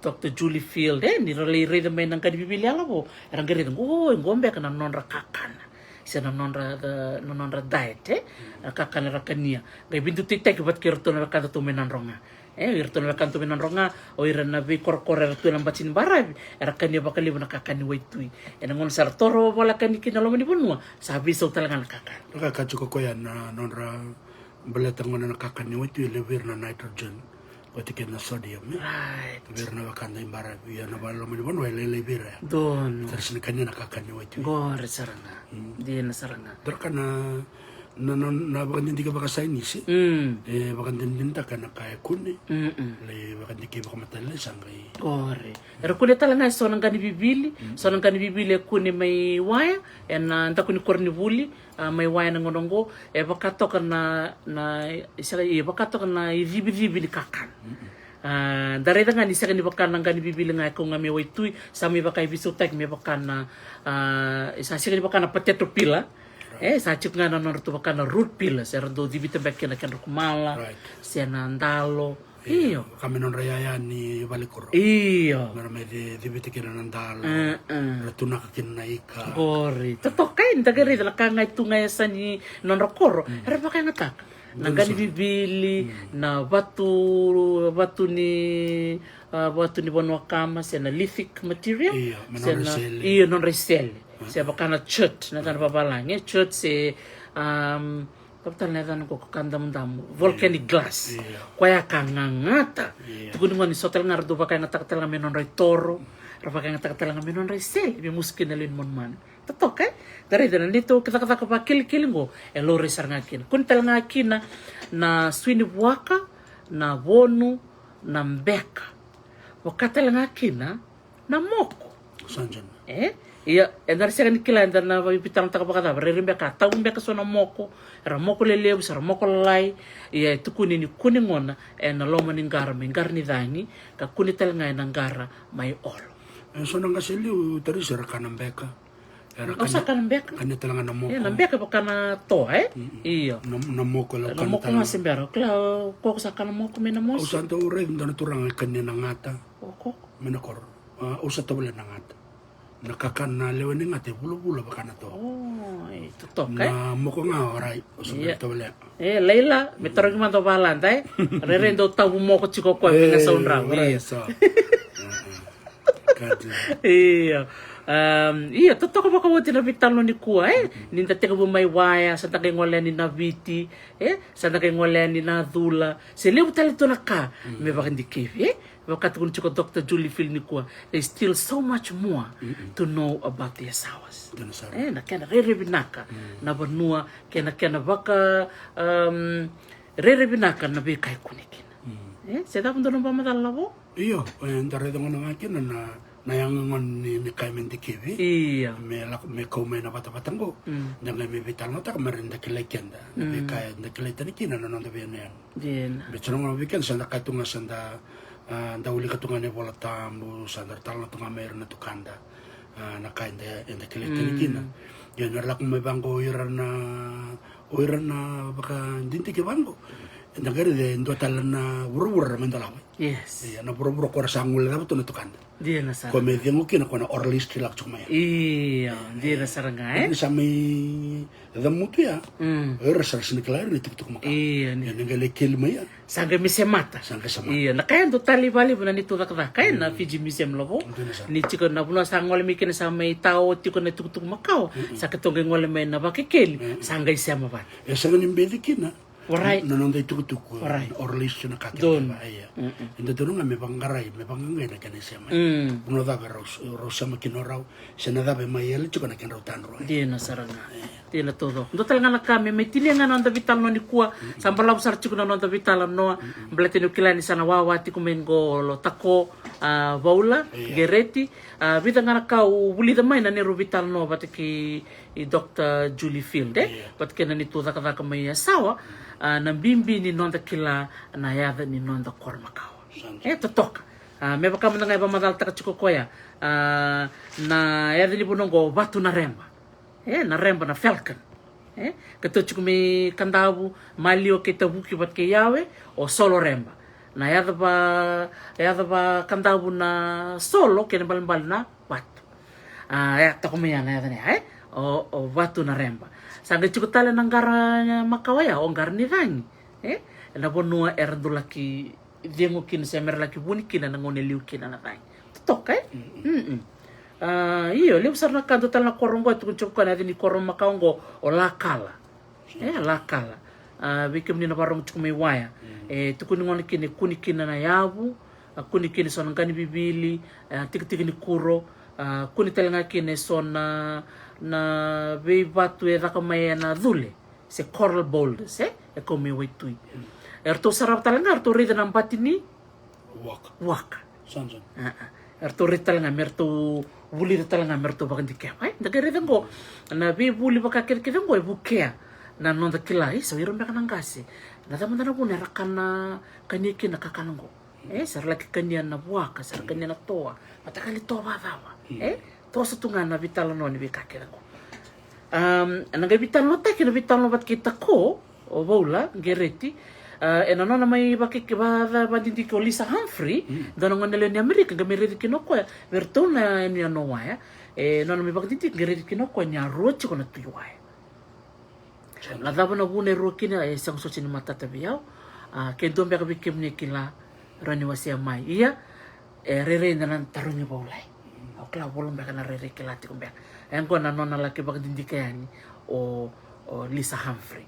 Dr. Julie Field ni rele may nangani bibili alabo era ngere ngombe kana nonra kakana isa nonra diet kakana rakania ngai bintu tiktak bat kirto na kanta to menanronga irto na kanto menanronga o ira na vi korkore tu na bacin barabi era kania bakali na kakani waitui ngon sar toro wala kani kinalo ni bunwa sabi so talaga na kakan kakachuko ko yan na nonra baletang mo na kakani waitui lever na nitrogen Otikin na sodium. Right. Bira na wakanda imbara ya na balo mo bon wala bira. Don. Terus ni kanya nakakanya wait. Gore saranga. Di na saranga. Dara na bakan hindi ka baka sa inisi. Bakan din ta ka na kaya kuni. Le bakan di ka baka matala sangay. Gore. Pero kulit talaga so nang gani bibili. So nang gani bibili kuni may waya and anta kuni kornibuli. May waya ng ngonongo bakato ka na isa bakato ka na ibibi ni kakan dareda nga ni sa ni bakan ng gani bibili nga ko nga may waitui sa may bakay bisutek may bakan na isa sa ni bakan na potato pila sa chip nga na norto bakan na root pila sa do dibita back na kan kumala sa nandalo iyo kami non rayaya ni balikoro iyo marami di bitikira nandalo ratuna ka kinaika gori totokain tagari dala ka nga itu nga sa ni non rakoro era ba kay ngatak nangani bibili na batu ni bono kama sa na lithic material non resell sa baka na chut na tan babalang chut se Kapital na dan ko kakandam-dam volcanic glass. Kaya kangangata. Tukun ngoni sotel ngar do bakay ngatak nga menon ray toro. Rapakay ngatak nga menon ray sel. Bi muskin na lin mon man. Tatok dari dan dito kita pa kil ngo elore sar ngakin. Kun tal ngakin na swini waka na wonu na mbeka. Wakatal ngakin na moko. Sanjan. Iya, dari saya kan kilan dan na pitang taka pakata, rerimbe ka taung be ka sona moko, era moko lele usara moko lai, iya itu kuning ngona, na loma ningara ni dani, ka kunitel ngai nangara mai olo. Sona ngasili tari sera kanambeka. Kau sa kanambeka? Kanya talanga na moko. Iya, nambeka pa kana to, Iya. Na moko la kana. Na moko nga simbero, kla ko sa kana moko me na mos. Usa to ure ndana turang kanya nangata. Oko. Menakor. Usa to wala nangata. Nakakan na lewan nga te bulu-bulu baka na to. Oh, itu to Na moko nga oray. Usa to wala. Leila, metro man to balan tay. Rerendo tabu moko chiko ko pinga sa unra. Iya so. Iya. Iya, totoo ka ba na vitalo ni kuwa Ninta teka bumay waya, sa takay ngolya ni Naviti, sa takay ngolya ni Nadula. Sila talito na ka. May baka hindi kif, Wakati kung chiko Dr. Julie Phil ni kuwa, there's still so much more to know about the asawas. Na kaya re-rebinaka na banua, kaya baka re-rebinaka na bikay kunikin. Saya tak doon ba madalabo? Iyo, dari dong na ngakin na nayangan ni Kaimen di Kiwi. Iya. Me kaume na bata-batang ko. Jangan me vital no tak marin da kilaiken da. Me kaya da kilaitan kina na nanda biyan yan. Din. Betul nggak weekend sanda katunga sanda da uli katunga ne bola tambu sanda tal na tunga meron na tukanda. Na kaya da kilaitan kina. Yan nalak me bangko oiran na baka dinti ke bangko. Nagari de ndo talan na wuro-wuro mandalaw. Yes. Na wuro-wuro ko rasangul na to tukanda. Dia na sa. Kome dengo kina kona orlis tilak chuma ya. Iya, dia na saranga Ini samai da mutu ya. Rasar sini kelar ni tuk maka. Iya ni. Ya nengale kelma ya. Sangga mise mata. Sangga sama. Iya, na kaya ndo tali bali buna ni tudak da kaya na Fiji Museum lobo. Ni chiko na buna sangole mikin sa may tao tiko na tuk makao. Sa ketong ngole may na bakikeli. Sangga isema bat. Ya sanga nimbedi kina. Waray. Nanonday tuk-tuk. Waray. Orlis yun nakakita. Doon. Iya. Hindi doon nga may panggaray. May panggangay na kanya siya. Uno daga rosa makinoraw. Siya na dabe mayali. Tsaka na kinraw tanro. Dia na saranga. Dia na todo. Ndo talaga na kami. May tilianga na onda vital no ni kuwa. Sambalaw sar chiko na onda vital no. Blati no kilani sana wawati kumengo lo tako. Vaula. Gereti. Vida nga na ka ulida may na niro vital no. Bati ki Dr. Julie Field. Bati kina ni tuda kadaka may asawa. Nambimbi ni nonda kila na yada ni nonda kormakawa. Totok. Me baka mo nga iba madal taka chikokoya. Na yada ni bunongo batu na remba. Na remba na falcon. Kato chiko me kandabu malio ke tabuki bat ke yawe o solo remba. Na yada ba kandabu na solo ke balimbal na batu. Tako me yana yada ni o batu na remba. Sangga cukup tala nanggara makawaya o ngar ni rangi. Na bonua erdo laki dengo kin semer laki buni kin na ngone liu kin na rangi. Tok iyo liu sarna kanto tala korongo tu cukup kana ni korom makaongo o lakala. Lakala. Bikem ni na barong cukup me waya. Tu kuni ngone kin kuni kin na yabu, kuni kin son ngani bibili, tik ni kuro, kuni tala kin son na be batu e raka mai na dule se coral boulders e come waitui erto sarap talanga erto rida na batini waka Sansan. Erto rida talanga merto buli talanga merto bakan dikya ai dagare dango na be buli baka kirkir dango e bukea na nonda kilai so iron baka nangasi na taman na pun rakana kaniki na kakanango sarlaki kanya na waka sar kanya na toa matakali toa dawa Tosa tunga na vital no ni bikakira ko. Nanga vital no taki na vital no bat kita ko o bola gereti. E no na may bakik ba dindi ko Lisa Humphrey dono ngone ni Amerika gamereti kinoko verto na ni no waya. E no na may bakik dindi gereti kinoko nya rochi ko na tuyuay. La dabo na bune rokina e sang so sin mata tabiao. Ke dombe ka bikim ni kila rani wasia mai. Iya rere na tarungi bolai. Kla bolong baka na rere kelati ko baka. Ayan ko na nona laki baka dindi kayani o Lisa Humphrey.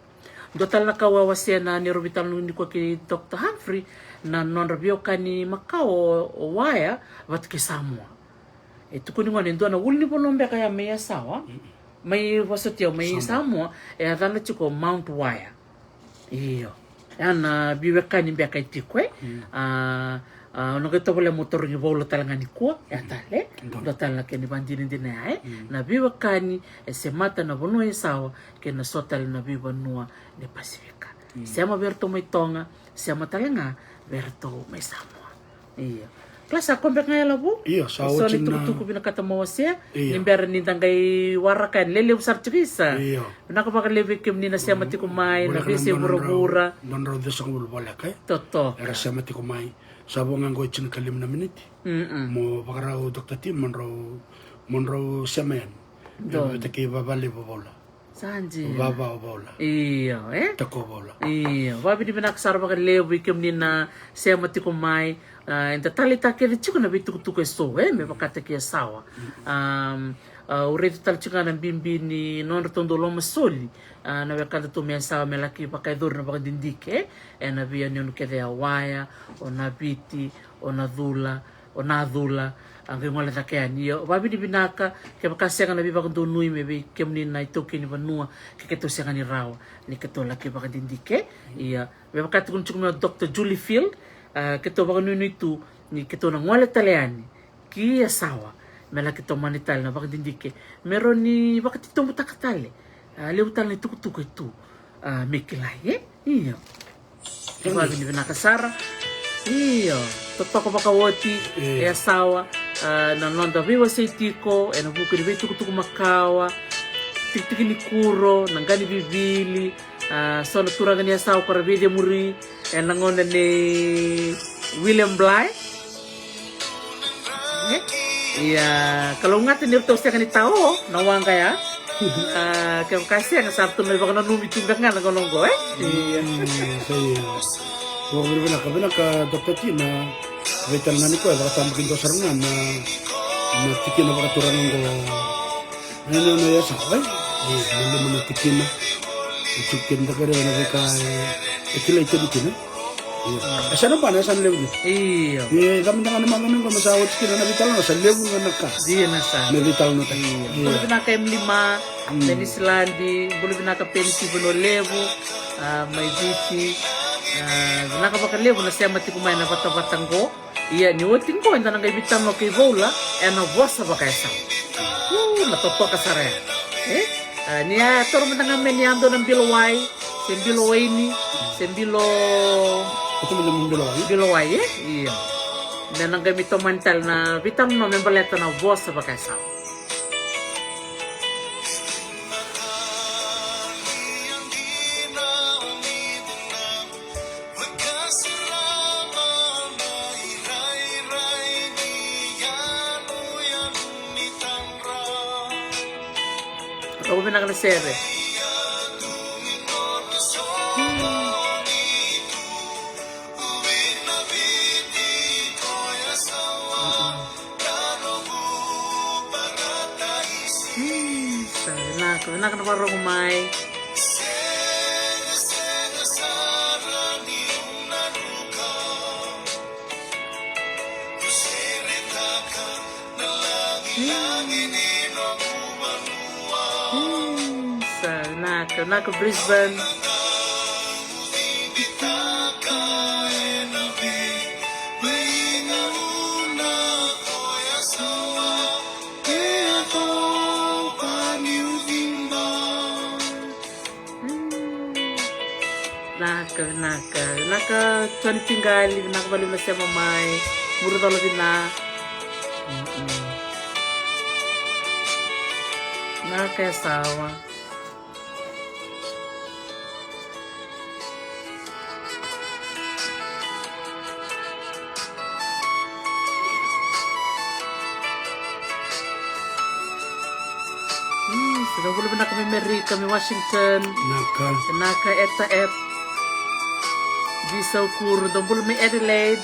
Dotal na kawawasiana ni Robital ni kwa ki Dr. Humphrey na nonrabio kani makao o waya vatki Samoa. Tukuni ngone ndo na wulni bonombe kaya meya sawa. May wasatio may Samoa adana chiko Mount Waya. Iyo. Yana biwe kani mbeka itikwe. Nungito wala motor ni bolo talangani kuwa tale dotal na keni bandini dinae na biwa kani semata na bono sawa kena sotal na biwa nua de Pasifika. Siama berto may tonga, siama talanga berto may Samoa. Iya. Klasa kombe ngaya labu. Iya, sawa so ni tuku binakata mawasia nimbera ni tangay warakan lele usar chikisa. Iya. Nakapaka leve kim ni na siama tikumay na bisi bura-bura. Donro desang bulbala kay. Toto. Era siama tikumay. Sabo nga ngoy chin kalim na minute. Mo bakarao Dr. Tim monro semen. Do taki babali bobola. Sanji. Baba bola. Iyo, Tako bola. Iyo. Wabi ni binaksara baka lewe ikim ni na sema tikumay. Enta talita kiri chiko na bitukutuko so, me bakata kia sawa. Uretu tal chika na bimbi ni non retondo loma soli. Na wakanda to mea sawa me laki baka idor na baka dindike. Na via ni onukede awaya, o na biti, o na dhula, ang ngola ta kaya niyo. Wabi ni binaka, kaya baka siya na biba kando nui me be kem ni na ito kini vanua, kaya keto siya ni rawa, ni keto laki baka dindike. Iya, me baka tukun chukuna Dr. Julie Field, keto baka nui tu, ni keto na ngwala taleani, kia sawa, mela keto manital na baka dindike. Meron ni baka tito mo takatale, leutal na tukutuko itu, mekilay, iya. Wabi ni binaka Sara, iyo, totoko baka woti, sawa, na nonda viwa sa itiko, na buko ni tukutuko makawa, tiktik ni kuro, nangani bibili, so naturanga niya sawa karabide muri, nangona ni William Bly. Kalau ngatin nito siya kanita tao, nawang kaya, kaya kasi ang sabto na baka nanumitugak nga nangolonggo, Iya. Huwag rin ka Dr. Tim na vital nga ni ko, baka tamakin ko sarangan na tikin na baka turangan ko. Ano na yasa, Mali mo na tikin na. Ichukin na ka rin na baka ikila ito dikin na. Sana pa na, saan level niyo? Iya. Kami na nga naman ganun ko, masawat tikin na vital na, sa level nga nagka. Dia nasa. May vital na tayo. Boleh binaka M5, Denis Landi, boleh binaka pensi bono levo, may biti, binaka baka levo na siya mati kumain na bata-batang ko. Iya, niwating ko, hindi nang kaibitan mo kay Vola, na bosa baka isa. Natuto ka sa rin. Niya, toro mo na nga menyando ng Biloway, Sembiloway ni, Ito mo naman bilawin? Biloway, iya. Na nang gamito mental na bitam no membaleta na bosa baka isa. Ako pinakalasere. Nak na parang umay. Naka Brisbane. Naka tuan tinggal, naka balik na siya mamay. Muro talo din na. Nakasawa. Sudah boleh benar kami Mary, kami Washington. Naka eta di Saukur, dan boleh may Adelaide.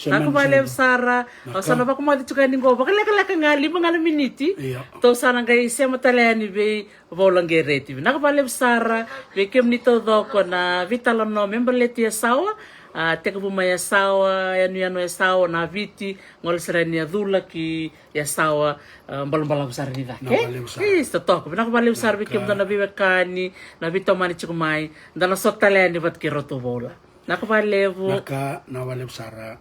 Aku balik Sara, sana ba kumati chuka ni ngoba kala ngali mga miniti. To sana ngai se matalani be volanggereti. Nak balik Sara, be kem ni to doko na vitala no member leti sawa. Teka buma ya sawa, yanu ya sawa na viti ngol serani ya dula ki ya sawa balong besar ni dah. Isto tok. Nak balik Sara be kem na bibe kani, na vito mani chukumai, dana sotalani bat ki roto bola. Nak balik na balik Sara